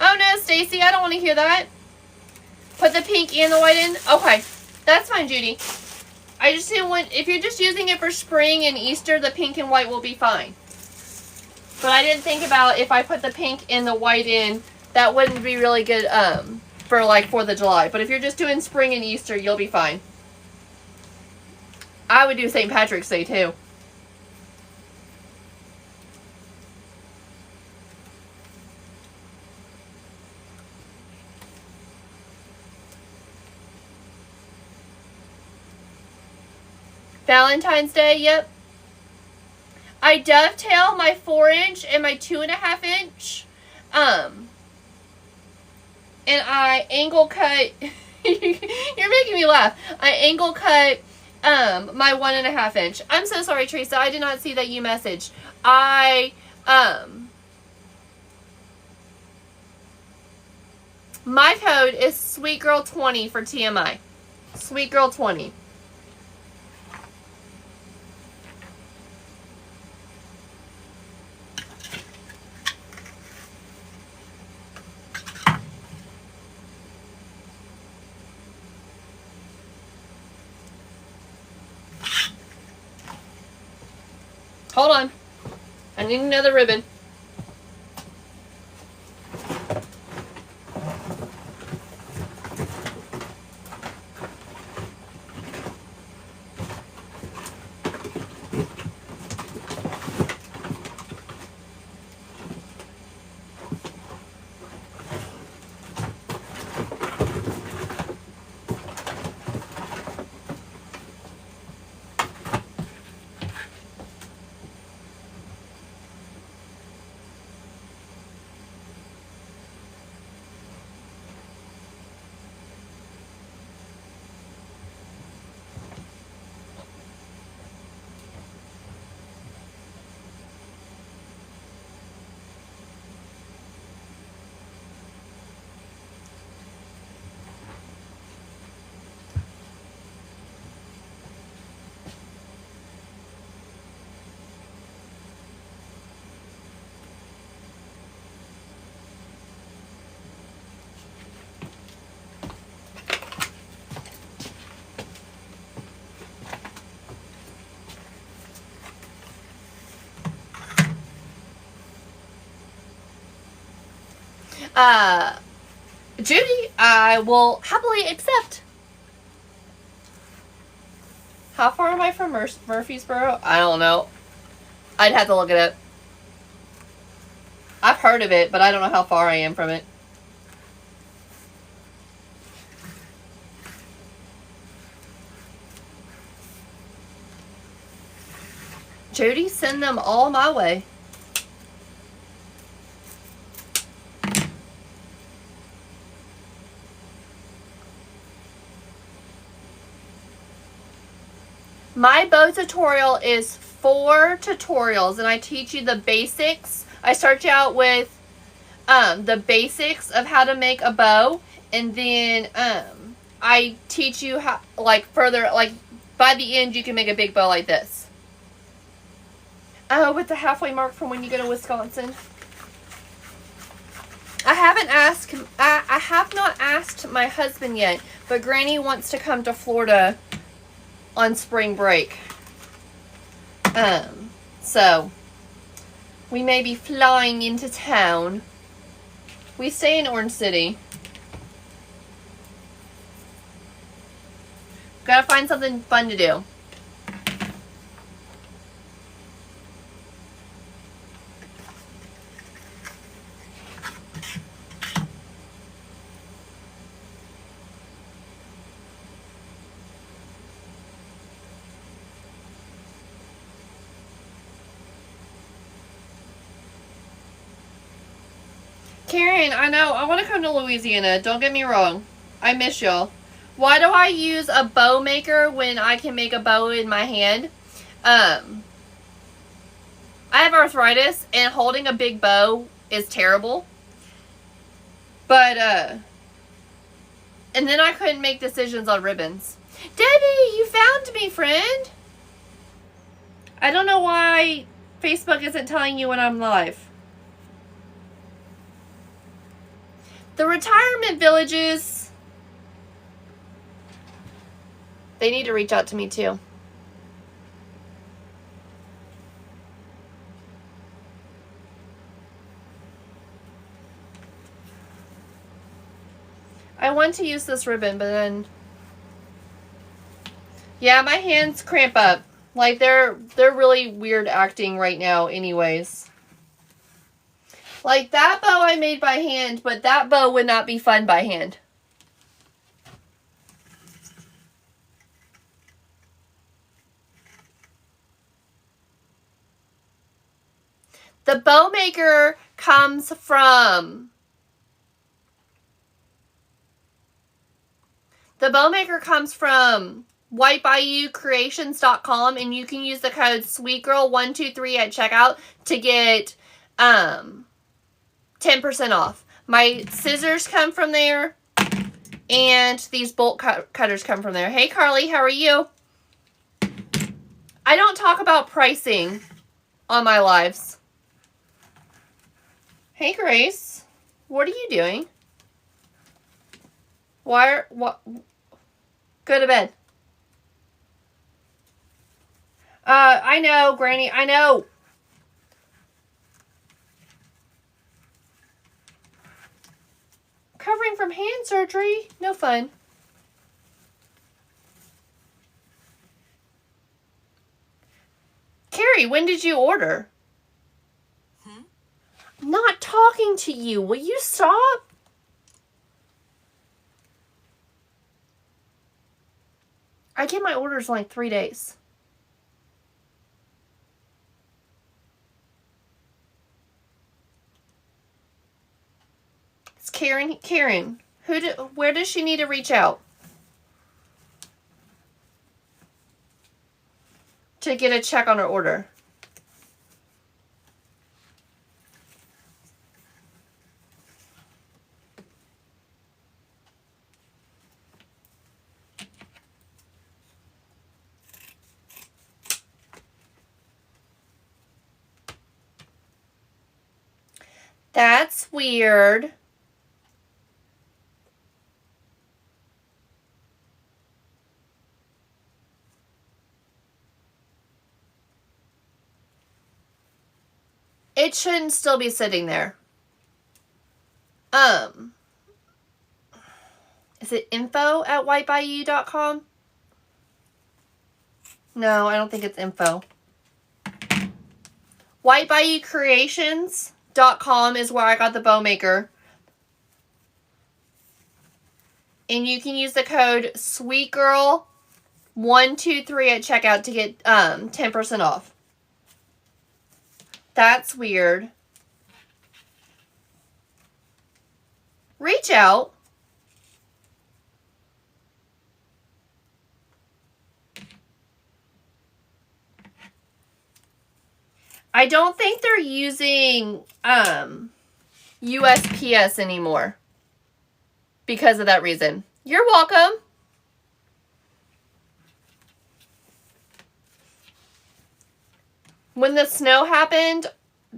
Oh no, Stacy, I don't want to hear that. Put the pink and the white in? Okay, that's fine, Judy. I just didn't want, if you're just using it for spring and Easter, the pink and white will be fine. But I didn't think about if I put the pink and the white in, that wouldn't be really good for like 4th of July. But if you're just doing spring and Easter, you'll be fine. I would do St. Patrick's Day too. Valentine's Day, yep. I dovetail my 4-inch and my 2.5 inch. And I angle cut. You're making me laugh. I angle cut my 1.5 inch. I'm so sorry, Teresa. I did not see that you messaged. My code is sweetgirl20 for TMI. Sweetgirl20. Hold on. I need another ribbon. Judy, I will happily accept. How far am I from Murfreesboro? I don't know. I'd have to look it up. I've heard of it, but I don't know how far I am from it. Judy, send them all my way. My bow tutorial is 4 tutorials, and I teach you the basics. I start you out with the basics of how to make a bow, and then I teach you how, like, further, like, by the end you can make a big bow like this. Oh, with the halfway mark from when you go to Wisconsin. I have not asked my husband yet, but Granny wants to come to Florida on spring break. So we may be flying into town. We stay in Orange City. Gotta find something fun to do. Karen, I know. I want to come to Louisiana. Don't get me wrong. I miss y'all. Why do I use a bow maker when I can make a bow in my hand? I have arthritis, and holding a big bow is terrible. But, and then I couldn't make decisions on ribbons. Debbie, you found me, friend. I don't know why Facebook isn't telling you when I'm live. The retirement villages, they need to reach out to me too. I want to use this ribbon, but then, yeah, my hands cramp up. Like, they're really weird acting right now anyways. Like, that bow I made by hand, but that bow would not be fun by hand. The bow maker comes from... The bow maker comes from whitebayoucreations.com, and you can use the code sweetgirl123 at checkout to get 10% off. My scissors come from there, and these bolt cutters come from there. Hey, Carly, how are you? I don't talk about pricing on my lives. Hey, Grace, what are you doing? What? Go to bed. I know, Granny, I know. Recovering from hand surgery? No fun. Carrie, when did you order? I'm not talking to you. Will you stop? I get my orders in like 3 days. It's Karen. Karen, where does she need to reach out to get a check on her order? That's weird. It shouldn't still be sitting there. Is it info@whitebyou.com? No, I don't think it's info. whitebyoucreations.com is where I got the bow maker. And you can use the code sweetgirl123 at checkout to get 10% off. That's weird. Reach out. I don't think they're using USPS anymore because of that reason. You're welcome. When the snow happened,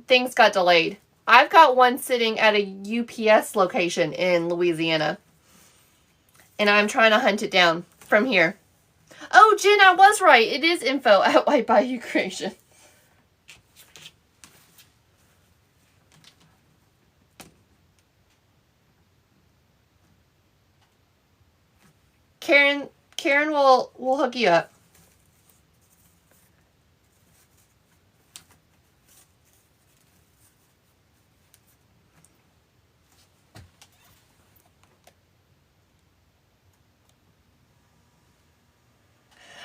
things got delayed. I've got one sitting at a UPS location in Louisiana. And I'm trying to hunt it down from here. Oh, Jen, I was right. It is info at White Bayou Creation. Karen will hook you up.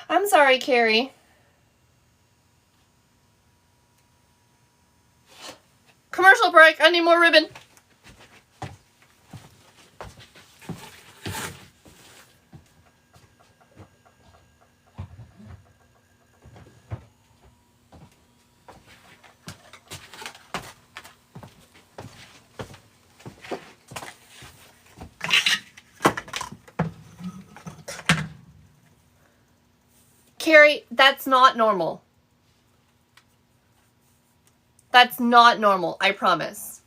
I'm sorry, Carrie. Commercial break. I need more ribbon. Carrie, that's not normal. That's not normal, I promise.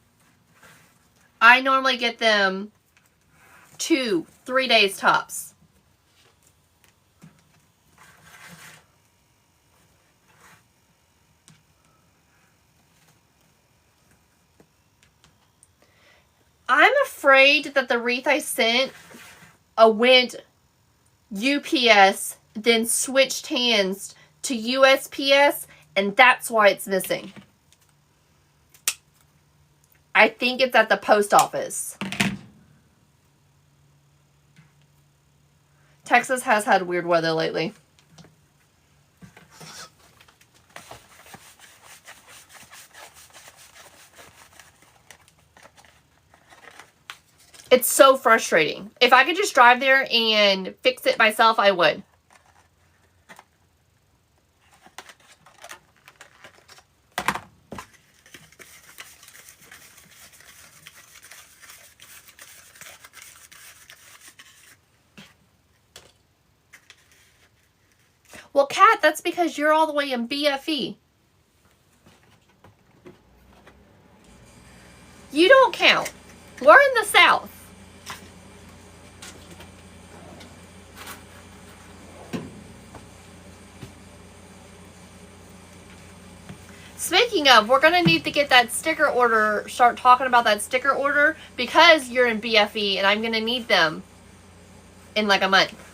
I normally get them 2-3 days tops. I'm afraid that the wreath I sent went UPS, then switched hands to USPS, and that's why it's missing. I think it's at the post office. Texas has had weird weather lately. It's so frustrating. If I could just drive there and fix it myself, I would. Well, Kat, that's because you're all the way in BFE. You don't count. We're in the South. Speaking of, we're going to need to get that sticker order, start talking about that sticker order, because you're in BFE and I'm going to need them in like a month.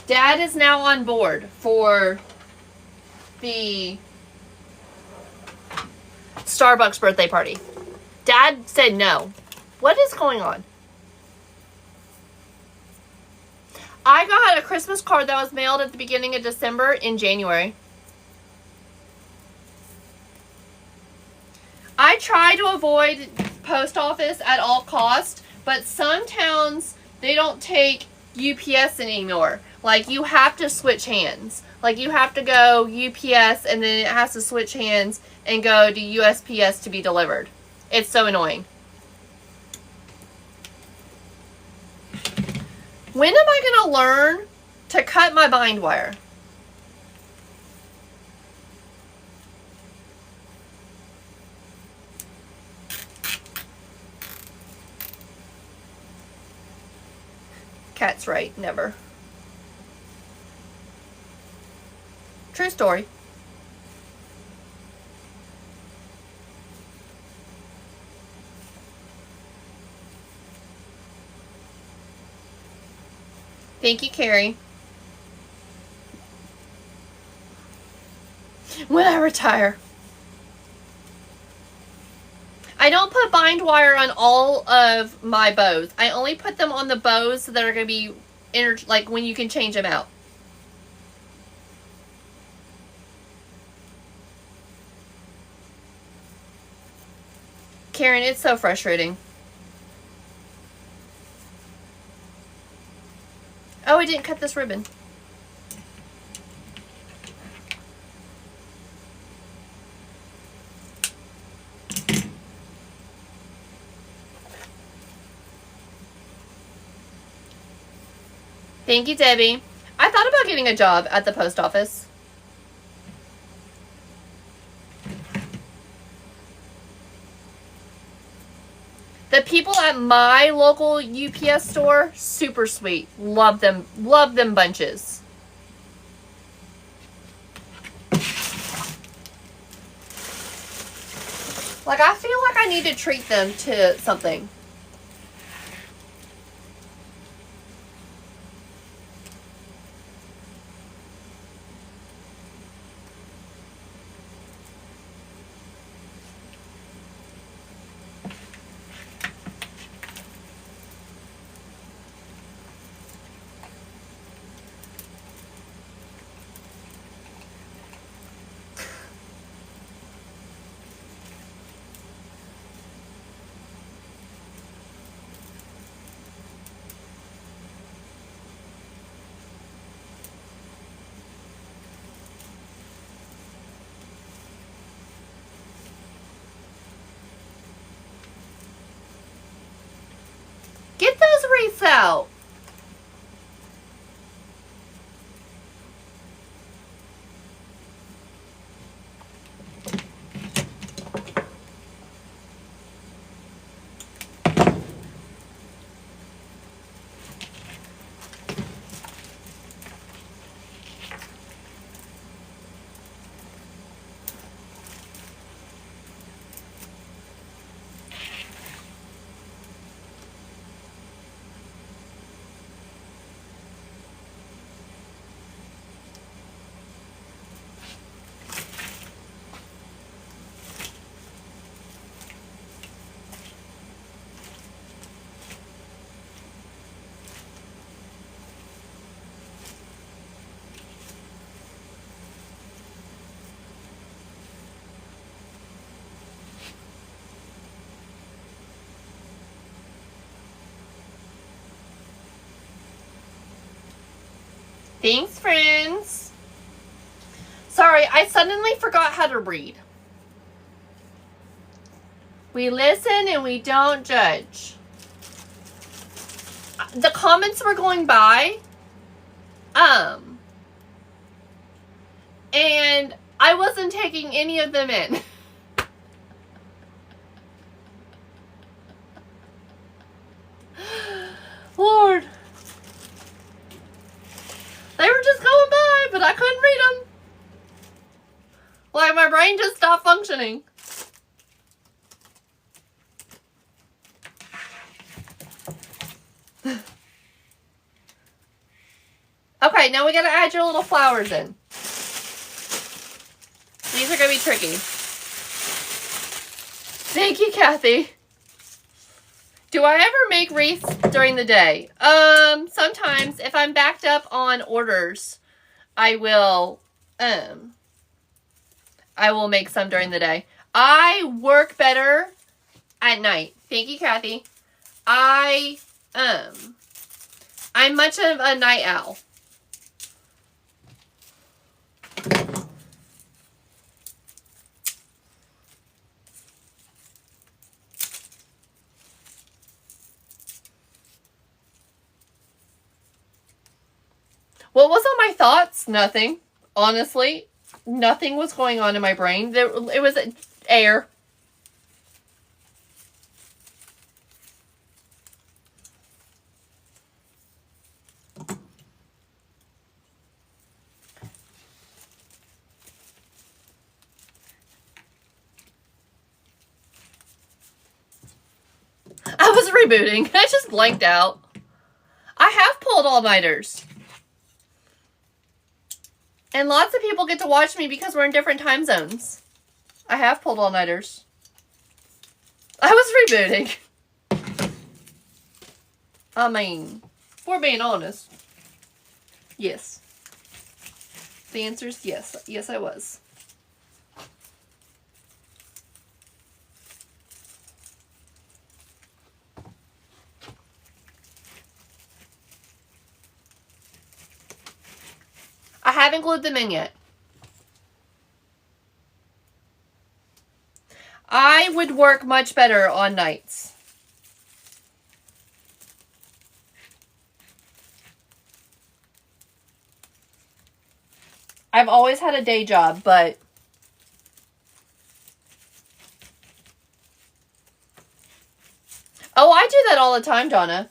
Dad is now on board for the Starbucks birthday party. Dad said no. What is going on? I got a Christmas card that was mailed at the beginning of December in January. I try to avoid post office at all costs, but some towns, they don't take UPS anymore. Like, you have to switch hands. Like, you have to go UPS and then it has to switch hands and go to USPS to be delivered. It's so annoying. When am I going to learn to cut my bind wire? cat's right. Never. True story. Thank you, Carrie. When I retire. I don't put bind wire on all of my bows. I only put them on the bows that are going to be like when you can change them out. Karen, it's so frustrating. Oh, I didn't cut this ribbon. Thank you, Debbie. I thought about getting a job at the post office. The people at my local UPS store, super sweet. Love them. Love them bunches. Like, I feel like I need to treat them to something. Get those wreaths out. Thanks, friends. Sorry, I suddenly forgot how to read. We listen and we don't judge. The comments were going by. And I wasn't taking any of them in. Lord. They were just going by, but I couldn't read them. Like, my brain just stopped functioning. Okay, now we gotta add your little flowers in. These are gonna be tricky. Thank you, Kathy. Do I ever make wreaths during the day? Sometimes if I'm backed up on orders, I will make some during the day. I work better at night. Thank you, Kathy. I'm much of a night owl. What was on my thoughts? Nothing. Honestly, nothing was going on in my brain. It was air. rebooting. I just blanked out. I have pulled all-nighters. And lots of people get to watch me because we're in different time zones. I have pulled all-nighters. I was rebooting. I mean, if we're being honest. Yes. The answer is yes. Yes, I was. I haven't glued them in yet. I would work much better on nights. I've always had a day job, but oh, I do that all the time, Donna.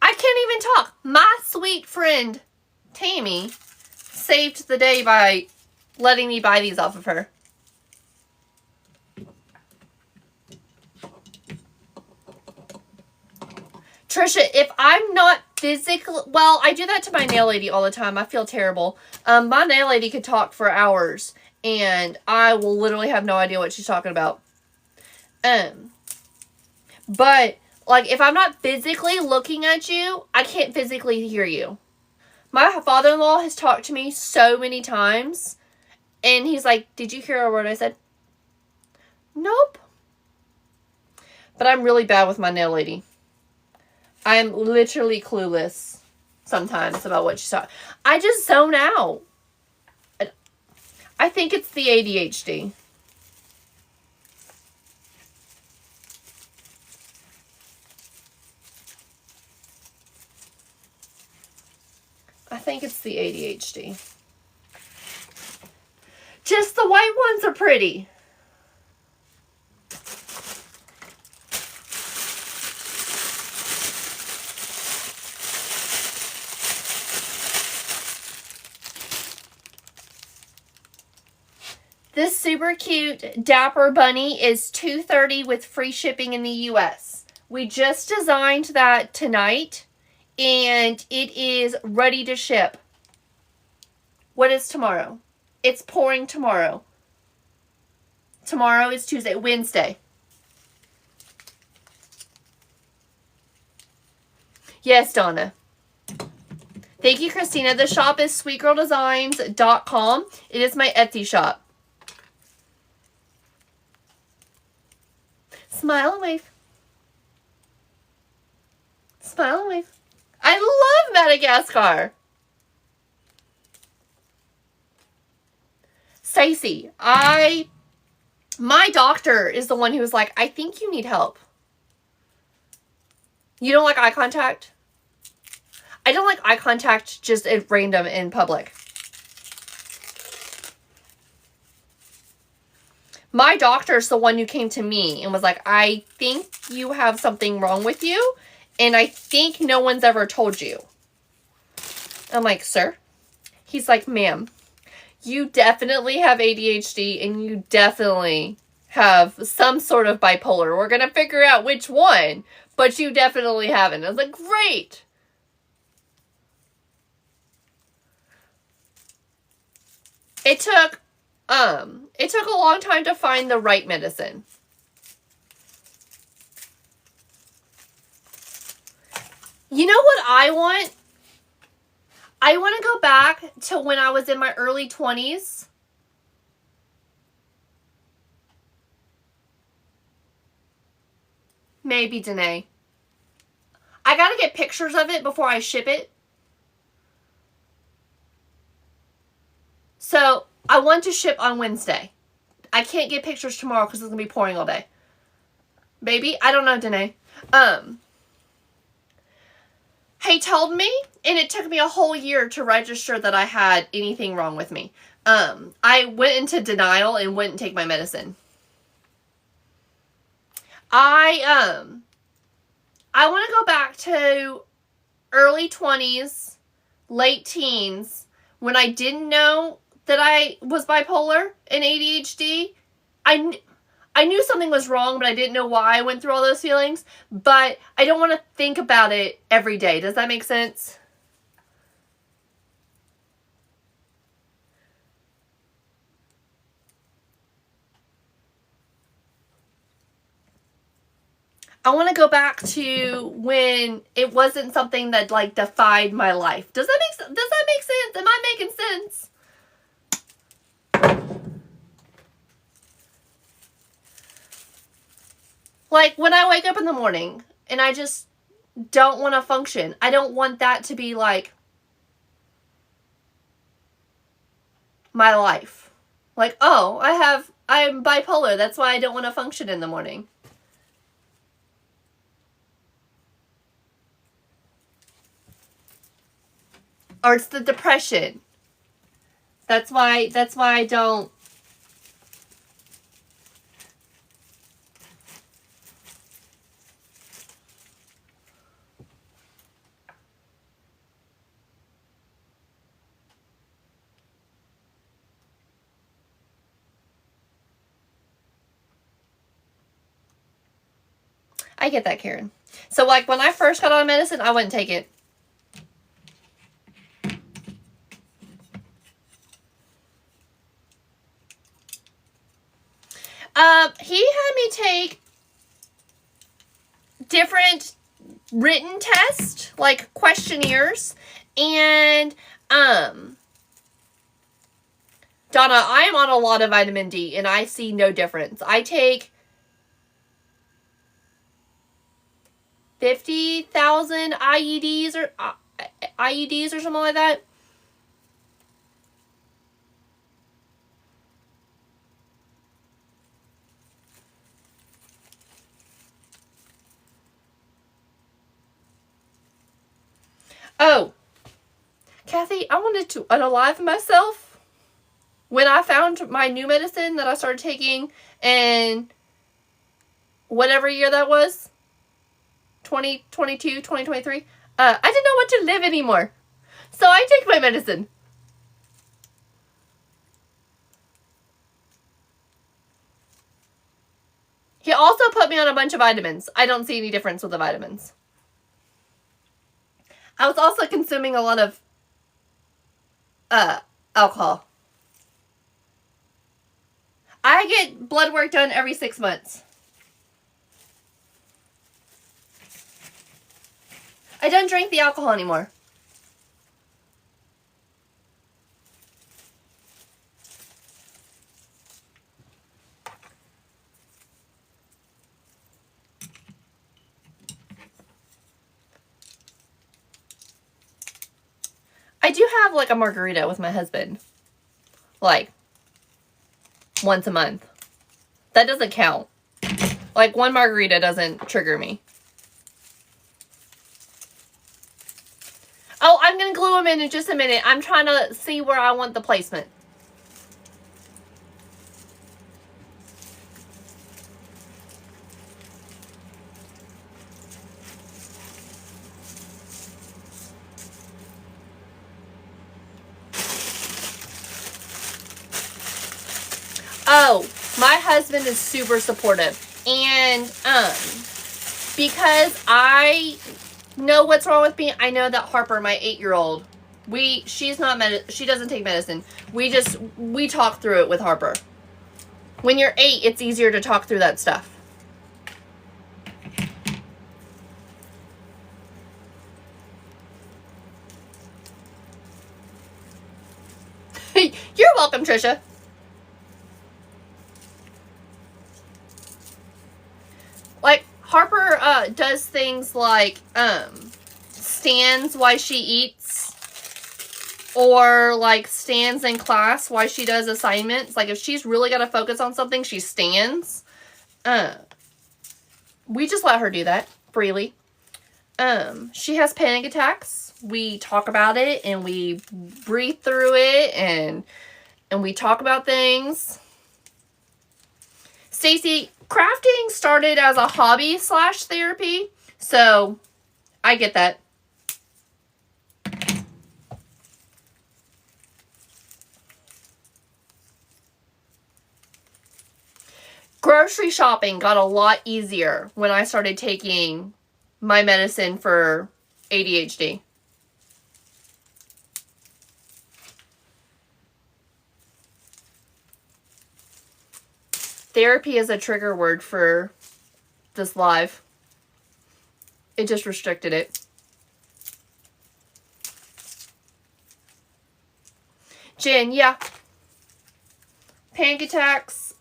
I can't even talk. My sweet friend, Tammy, saved the day by letting me buy these off of her. Trisha, if I'm not physically, well, I do that to my nail lady all the time. I feel terrible. My nail lady could talk for hours, and I will literally have no idea what she's talking about. But like, if I'm not physically looking at you, I can't physically hear you. My father-in-law has talked to me so many times, and he's like, did you hear a word I said? Nope. But I'm really bad with my nail lady. I'm literally clueless sometimes about what she's talking. I just zone out. I think it's the ADHD. I think it's the ADHD. Just the white ones are pretty. This super cute Dapper Bunny is $230 with free shipping in the US. We just designed that tonight, and it is ready to ship. What is tomorrow? It's pouring tomorrow. Tomorrow is Tuesday, Wednesday. Yes, Donna. Thank you, Christina. The shop is sweetgirldesignco. It is my Etsy shop. Smile and wave. Smile and wave. I love Madagascar. Stacy, my doctor is the one who was like, I think you need help. You don't like eye contact? I don't like eye contact just at random in public. My doctor's the one who came to me and was like, I think you have something wrong with you, and I think no one's ever told you. I'm like, sir? He's like, ma'am, you definitely have ADHD, and you definitely have some sort of bipolar. We're going to figure out which one, but you definitely haven't. I was like, great. It took a long time to find the right medicine. You know what I want? I want to go back to when I was in my early 20s. Maybe, Danae. I gotta get pictures of it before I ship it. So, I want to ship on Wednesday. I can't get pictures tomorrow because it's going to be pouring all day. Baby, I don't know, Danae. He told me, and it took me a whole year to register that I had anything wrong with me. I went into denial and wouldn't take my medicine. I want to go back to early 20s, late teens, when I didn't know that I was bipolar and ADHD. I knew something was wrong, but I didn't know why I went through all those feelings. But I don't want to think about it every day. Does that make sense? I want to go back to when it wasn't something that like defied my life. Does that make sense? Am I making sense? Like when I wake up in the morning and I just don't want to function. I don't want that to be like my life. Like, oh, I'm bipolar. That's why I don't want to function in the morning. Or it's the depression. That's why I don't. I get that, Karen. So like when I first got on medicine, I wouldn't take it. He had me take different written tests, like questionnaires, and Donna, I am on a lot of vitamin D, and I see no difference. I take 50,000 IEDs or something like that. Oh, Kathy, I wanted to unalive myself when I found my new medicine that I started taking in whatever year that was, 2022, 2023. I didn't know what to live anymore. So I take my medicine. He also put me on a bunch of vitamins. I don't see any difference with the vitamins. I was also consuming a lot of alcohol. I get blood work done every 6 months. I don't drink the alcohol anymore. I do have like a margarita with my husband. Like once a month. That doesn't count. Like one margarita doesn't trigger me. Oh, I'm going to glue them in just a minute. I'm trying to see where I want the placement. Oh, my husband is super supportive. And because I know what's wrong with me, I know that Harper, my 8-year-old, she doesn't take medicine. We talk through it with Harper. When you're 8, it's easier to talk through that stuff. You're welcome, Trisha. Like, Harper does things like stands while she eats, or like stands in class while she does assignments. Like if she's really got to focus on something, she stands. We just let her do that. freely. She has panic attacks. We talk about it and we breathe through it and we talk about things. Stacy, crafting started as a hobby / therapy, so I get that. Grocery shopping got a lot easier when I started taking my medicine for ADHD. Therapy is a trigger word for this live. It just restricted it. Jen, yeah. Panic attacks.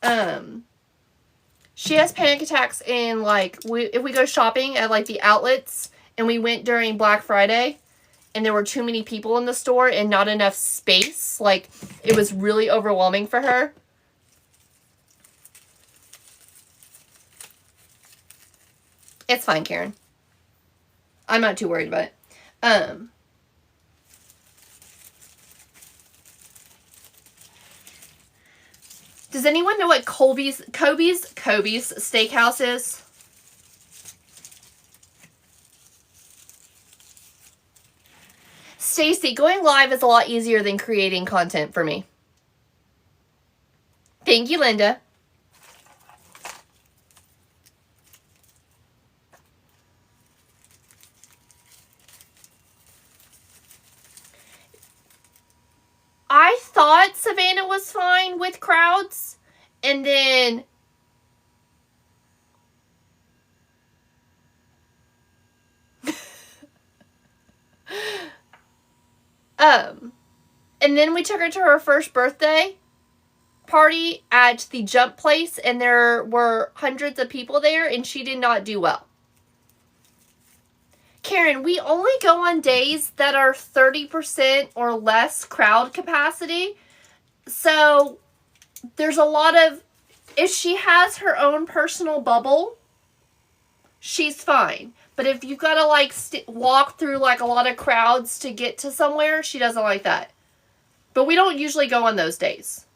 She has panic attacks in, like, if we go shopping at, like, the outlets, and we went during Black Friday, and there were too many people in the store and not enough space. Like, it was really overwhelming for her. It's fine, Karen. I'm not too worried about it. Does anyone know what Kobe's Steakhouse is? Stacy, going live is a lot easier than creating content for me. Thank you, Linda. I thought Savannah was fine with crowds, and then and then we took her to her first birthday party at the jump place, and there were hundreds of people there, and she did not do well. Karen, we only go on days that are 30% or less crowd capacity. So there's a lot of, if she has her own personal bubble, she's fine. But if you've got to like walk through like a lot of crowds to get to somewhere, she doesn't like that. But we don't usually go on those days.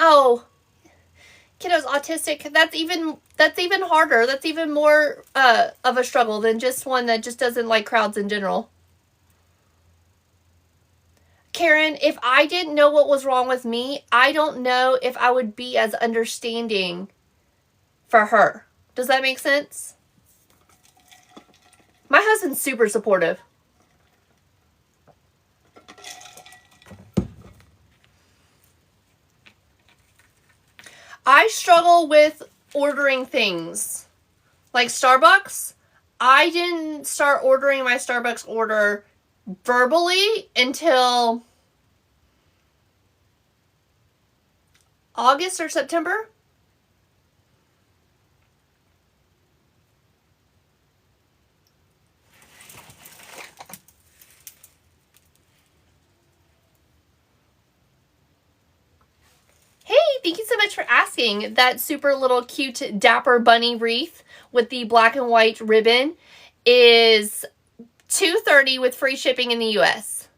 Oh, kiddo's autistic. That's even harder. That's even more of a struggle than just one that just doesn't like crowds in general. Karen, if I didn't know what was wrong with me, I don't know if I would be as understanding for her. Does that make sense? My husband's super supportive. I struggle with ordering things. Like Starbucks, I didn't start ordering my Starbucks order verbally until August or September. Hey, thank you so much for asking. That super little cute dapper bunny wreath with the black and white ribbon is $230 with free shipping in the US.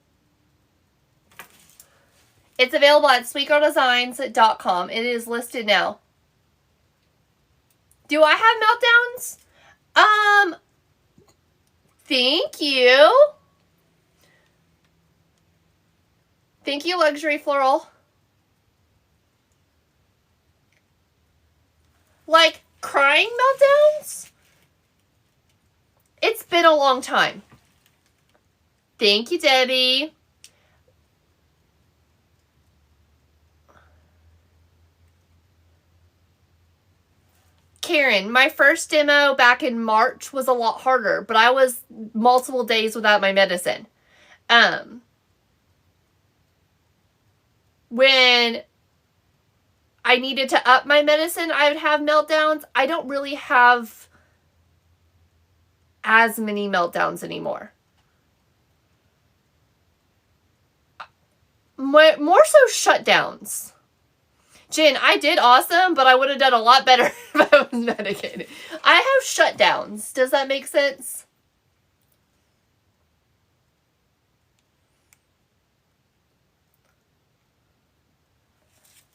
It's available at sweetgirldesignco. It is listed now. Do I have meltdowns? Thank you. Thank you, Luxury Floral. Like, crying meltdowns? It's been a long time. Thank you, Debbie. Karen, my first demo back in March was a lot harder, but I was multiple days without my medicine. when I needed to up my medicine, I would have meltdowns. I don't really have as many meltdowns anymore. More so shutdowns. Jen, I did awesome, but I would have done a lot better if I was medicated. I have shutdowns. Does that make sense?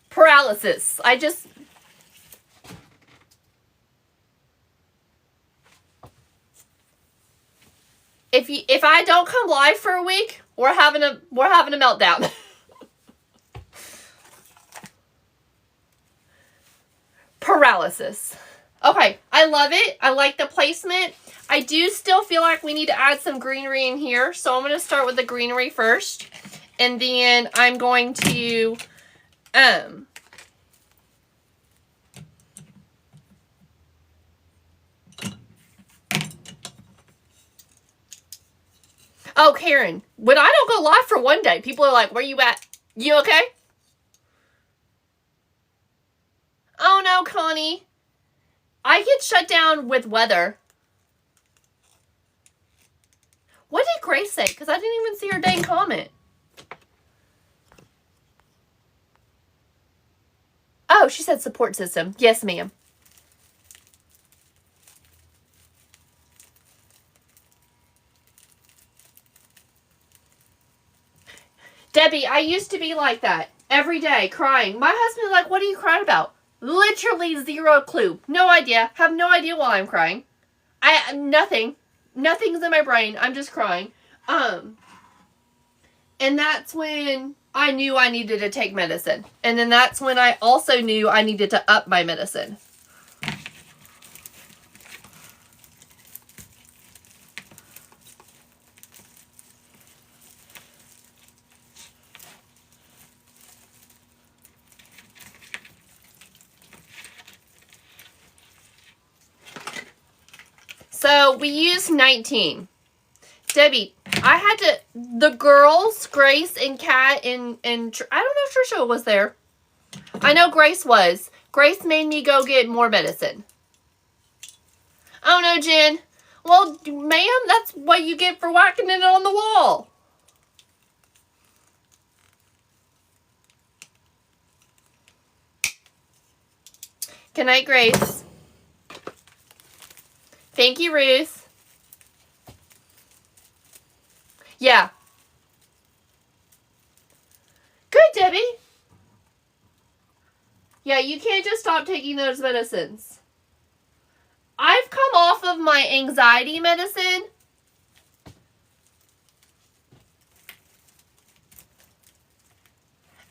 Paralysis. If I don't come live for a week, we're having a meltdown. Paralysis. Okay, I love it. I like the placement. I do still feel like we need to add some greenery in here, so I'm going to start with the greenery first, and then I'm going to oh, Karen, when I don't go live for one day, people are like, where you at? You okay? Oh no, Connie. I get shut down with weather. What did Grace say? Because I didn't even see her dang comment. Oh, she said support system. Yes, ma'am. Debbie, I used to be like that. Every day, crying. My husband's like, what are you crying about? Literally zero clue. No idea. Have no idea why I'm crying. Nothing. Nothing's in my brain. I'm just crying. And that's when I knew I needed to take medicine. And then that's when I also knew I needed to up my medicine. So we used 19. Debbie, I had to, the girls, Grace and Kat and I don't know if Trisha was there. I know Grace was. Grace made me go get more medicine. Oh no, Jen. Well, ma'am, that's what you get for whacking it on the wall. Good night, Grace. Thank you, Ruth. Yeah. Good, Debbie. Yeah, you can't just stop taking those medicines. I've come off of my anxiety medicine.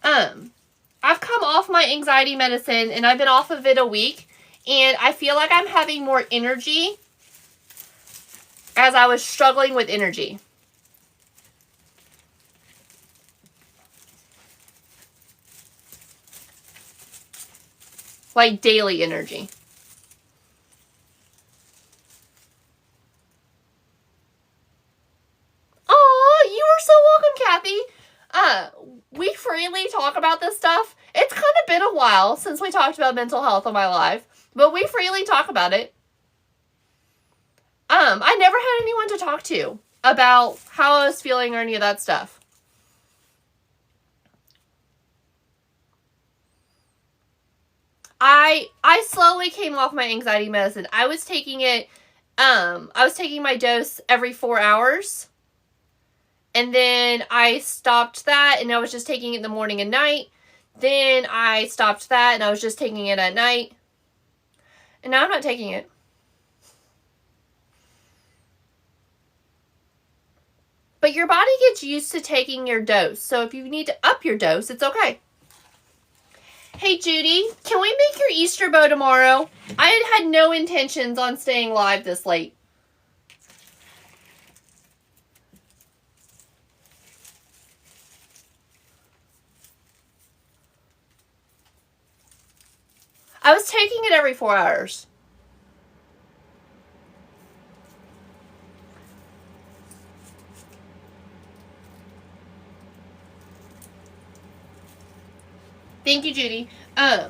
I've come off my anxiety medicine and I've been off of it a week, and I feel like I'm having more energy as I was struggling with energy. Like daily energy. Oh, you are so welcome, Kathy. We freely talk about this stuff. It's kind of been a while since we talked about mental health on my live, but we freely talk about it. I never had anyone to talk to about how I was feeling or any of that stuff. I slowly came off my anxiety medicine. I was taking it, I was taking my dose every 4 hours. And then I stopped that and I was just taking it in the morning and night. Then I stopped that and I was just taking it at night. And now I'm not taking it. But your body gets used to taking your dose. So if you need to up your dose, it's okay. Hey, Judy, can we make your Easter bow tomorrow? I had no intentions on staying live this late. I was taking it every 4 hours. Thank you, Judy. I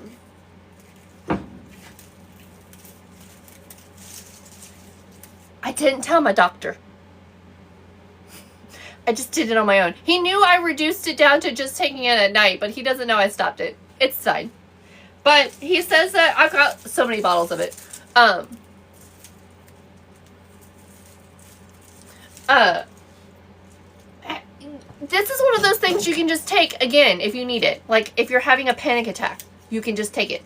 didn't tell my doctor. I just did it on my own. He knew I reduced it down to just taking it at night, but he doesn't know I stopped it. It's fine. But he says that I've got so many bottles of it. This is one of those things you can just take again if you need it. Like if you're having a panic attack, you can just take it.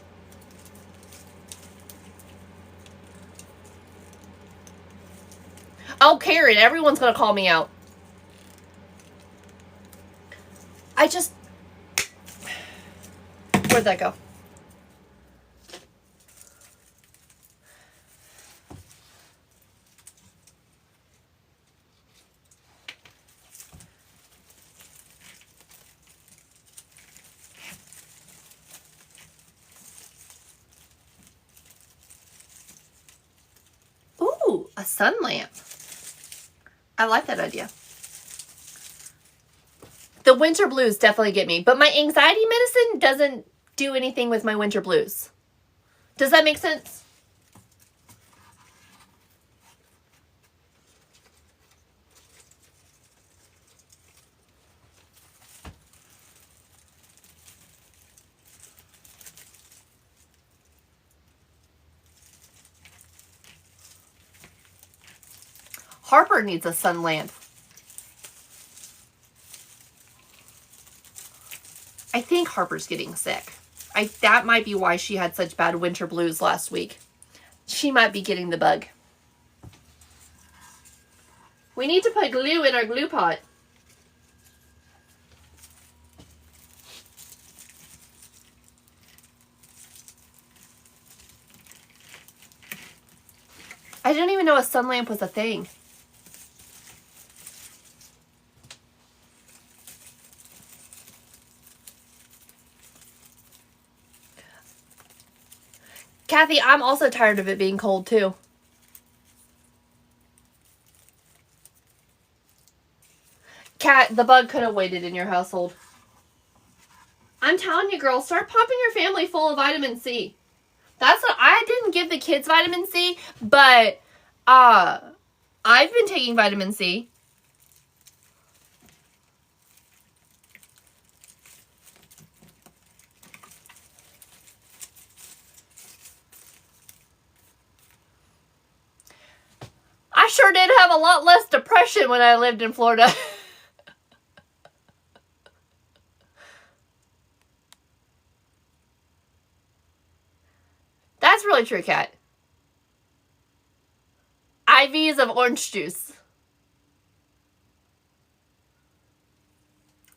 Oh, Karen, everyone's gonna call me out. Where'd that go? Ooh, a sun lamp. I like that idea. The winter blues definitely get me, but my anxiety medicine doesn't do anything with my winter blues. Does that make sense? Harper needs a sun lamp. I think Harper's getting sick. That might be why she had such bad winter blues last week. She might be getting the bug. We need to put glue in our glue pot. I didn't even know a sun lamp was a thing. Kathy, I'm also tired of it being cold too. Kat, the bug could have waited in your household. I'm telling you, girl, start popping your family full of vitamin C. That's what I didn't give the kids vitamin C, but I've been taking vitamin C. I sure did have a lot less depression when I lived in Florida. That's really true, Kat. IVs of orange juice.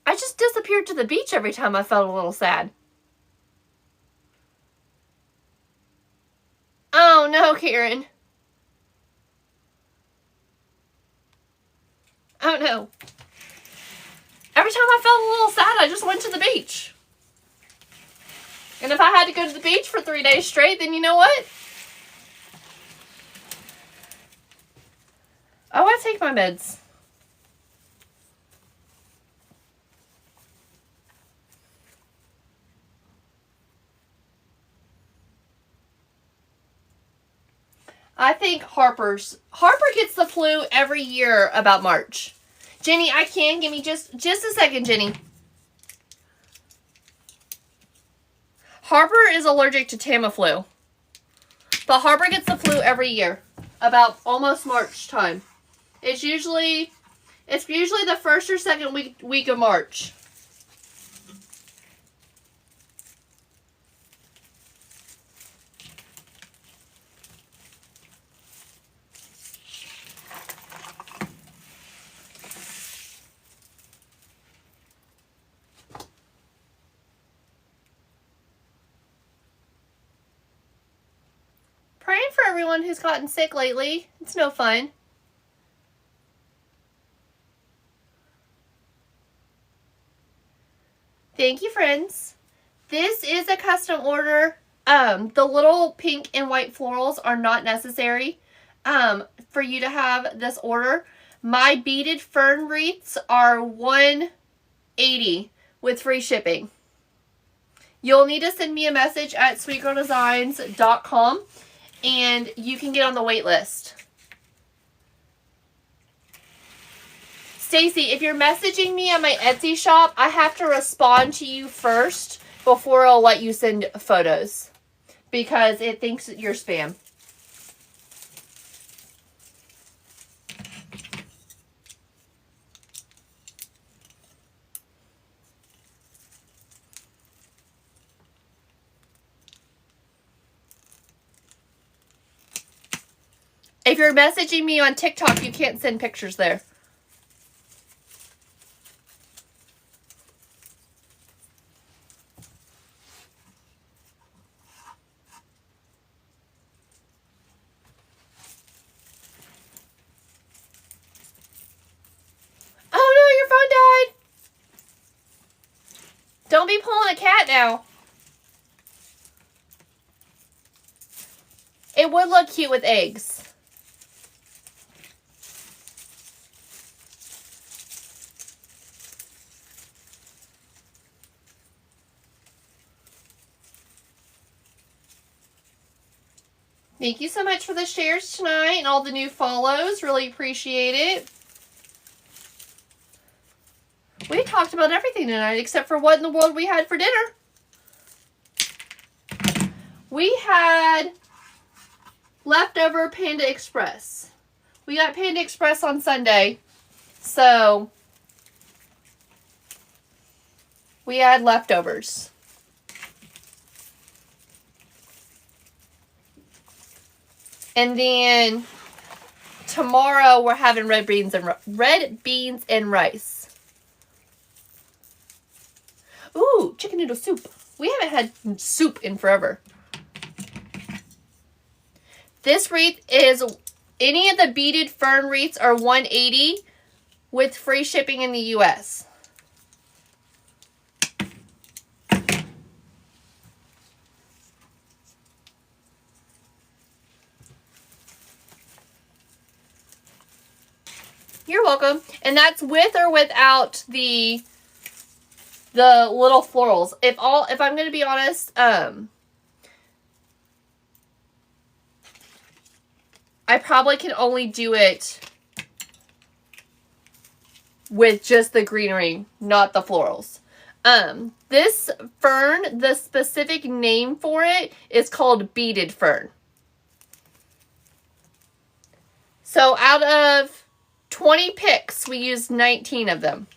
I just disappeared to the beach every time I felt a little sad. Oh no, Karen. Oh no. Every time I felt a little sad, I just went to the beach. And if I had to go to the beach for 3 days straight, then you know what? Oh, I take my meds. I think Harper gets the flu every year about March. Jenny, I can. Give me just a second, Jenny. Harper is allergic to Tamiflu. But Harper gets the flu every year. About almost March time. It's usually the first or second week of March. Praying for everyone who's gotten sick lately. It's no fun. Thank you, friends. This is a custom order. The little pink and white florals are not necessary for you to have this order. My beaded fern wreaths are $180 with free shipping. you'll need to send me a message at sweetgirldesignco, and you can get on the wait list. Stacy, if you're messaging me on my Etsy shop, I have to respond to you first before I'll let you send photos because it thinks that you're spam. If you're messaging me on TikTok, you can't send pictures there. Oh no, your phone died. Don't be pulling a cat now. It would look cute with eggs. Thank you so much for the shares tonight and all the new follows. Really appreciate it. We talked about everything tonight except for what in the world we had for dinner. We had leftover Panda Express. We got Panda Express on Sunday, so we had leftovers. And then tomorrow we're having red beans and rice. Ooh, chicken noodle soup. We haven't had soup in forever. This wreath is, any of the beaded fern wreaths are $180 with free shipping in the US. You're welcome. And that's with or without the little florals. If I'm going to be honest, I probably can only do it with just the greenery, not the florals. This fern, the specific name for it is called beaded fern. So out of 20 picks, we used 19 of them.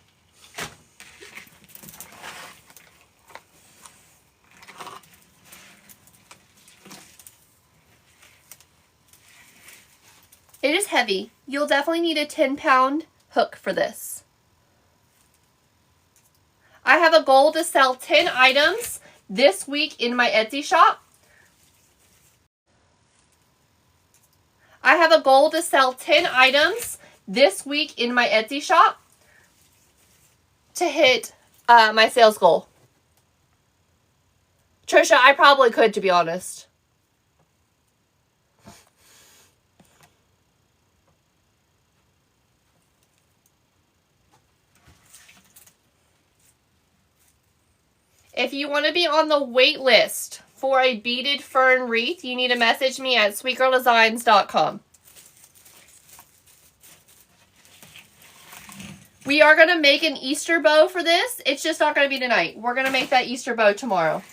It is heavy. You'll definitely need a 10-pound hook for this. I have a goal to sell 10 items this week in my Etsy shop. I have a goal to sell 10 items this week in my Etsy shop to hit my sales goal. Trisha, I probably could, to be honest. If you want to be on the wait list for a beaded fern wreath, you need to message me at sweetgirldesignco. We are going to make an Easter bow for this. It's just not going to be tonight. We're going to make that Easter bow tomorrow.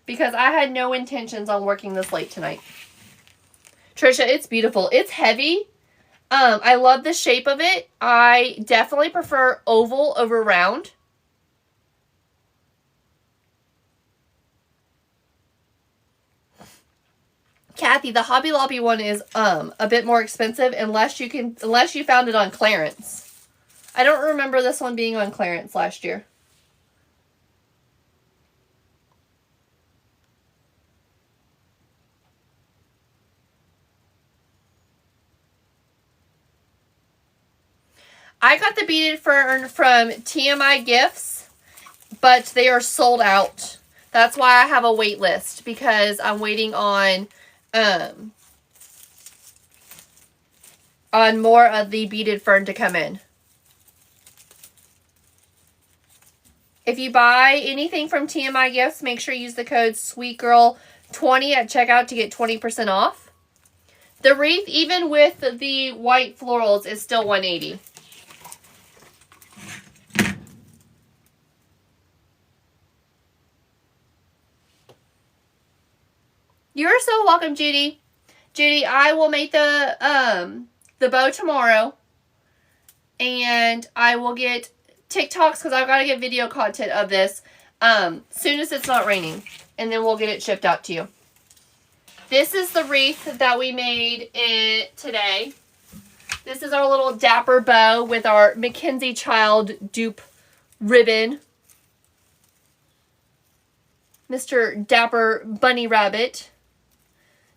Because I had no intentions on working this late tonight. Trisha, it's beautiful. It's heavy. I love the shape of it. I definitely prefer oval over round. Kathy, the Hobby Lobby one is a bit more expensive unless you found it on clearance. I don't remember this one being on clearance last year. I got the beaded fern from TMI Gifts, but they are sold out. That's why I have a wait list, because I'm waiting on on more of the beaded fern to come in. If you buy anything from TMI Gifts, make sure you use the code SweetGirl20 at checkout to get 20% off. The wreath, even with the white florals, is still $180. You're so welcome, Judy. Judy, I will make the bow tomorrow, and I will get TikToks because I've got to get video content of this soon as it's not raining, and then we'll get it shipped out to you. This is the wreath that we made today. This is our little dapper bow with our Mackenzie Child dupe ribbon. Mr. Dapper Bunny Rabbit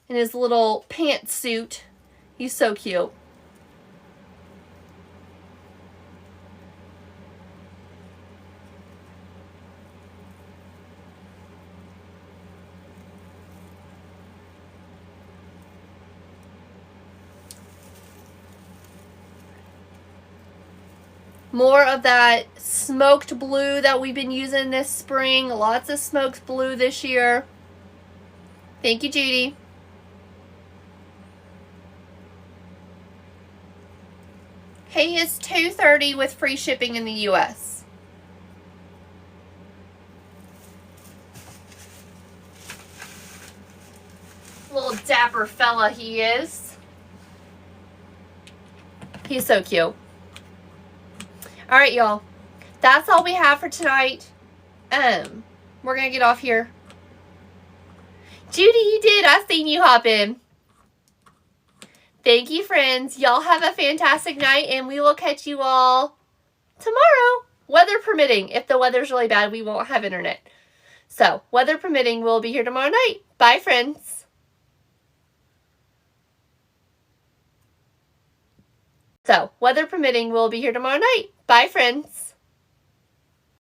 in his little pantsuit. He's so cute. More of that smoked blue that we've been using this spring. Lots of smoked blue this year. Thank you, Judy. Hay is $2.30 with free shipping in the U.S. Little dapper fella he is. He's so cute. All right, y'all. That's all we have for tonight. We're going to get off here. Judy, you did. I seen you hop in. Thank you, friends. Y'all have a fantastic night, and we will catch you all tomorrow. Weather permitting. If the weather's really bad, we won't have internet. So, weather permitting, we'll be here tomorrow night. Bye, friends. So, weather permitting, we'll be here tomorrow night. Bye, friends.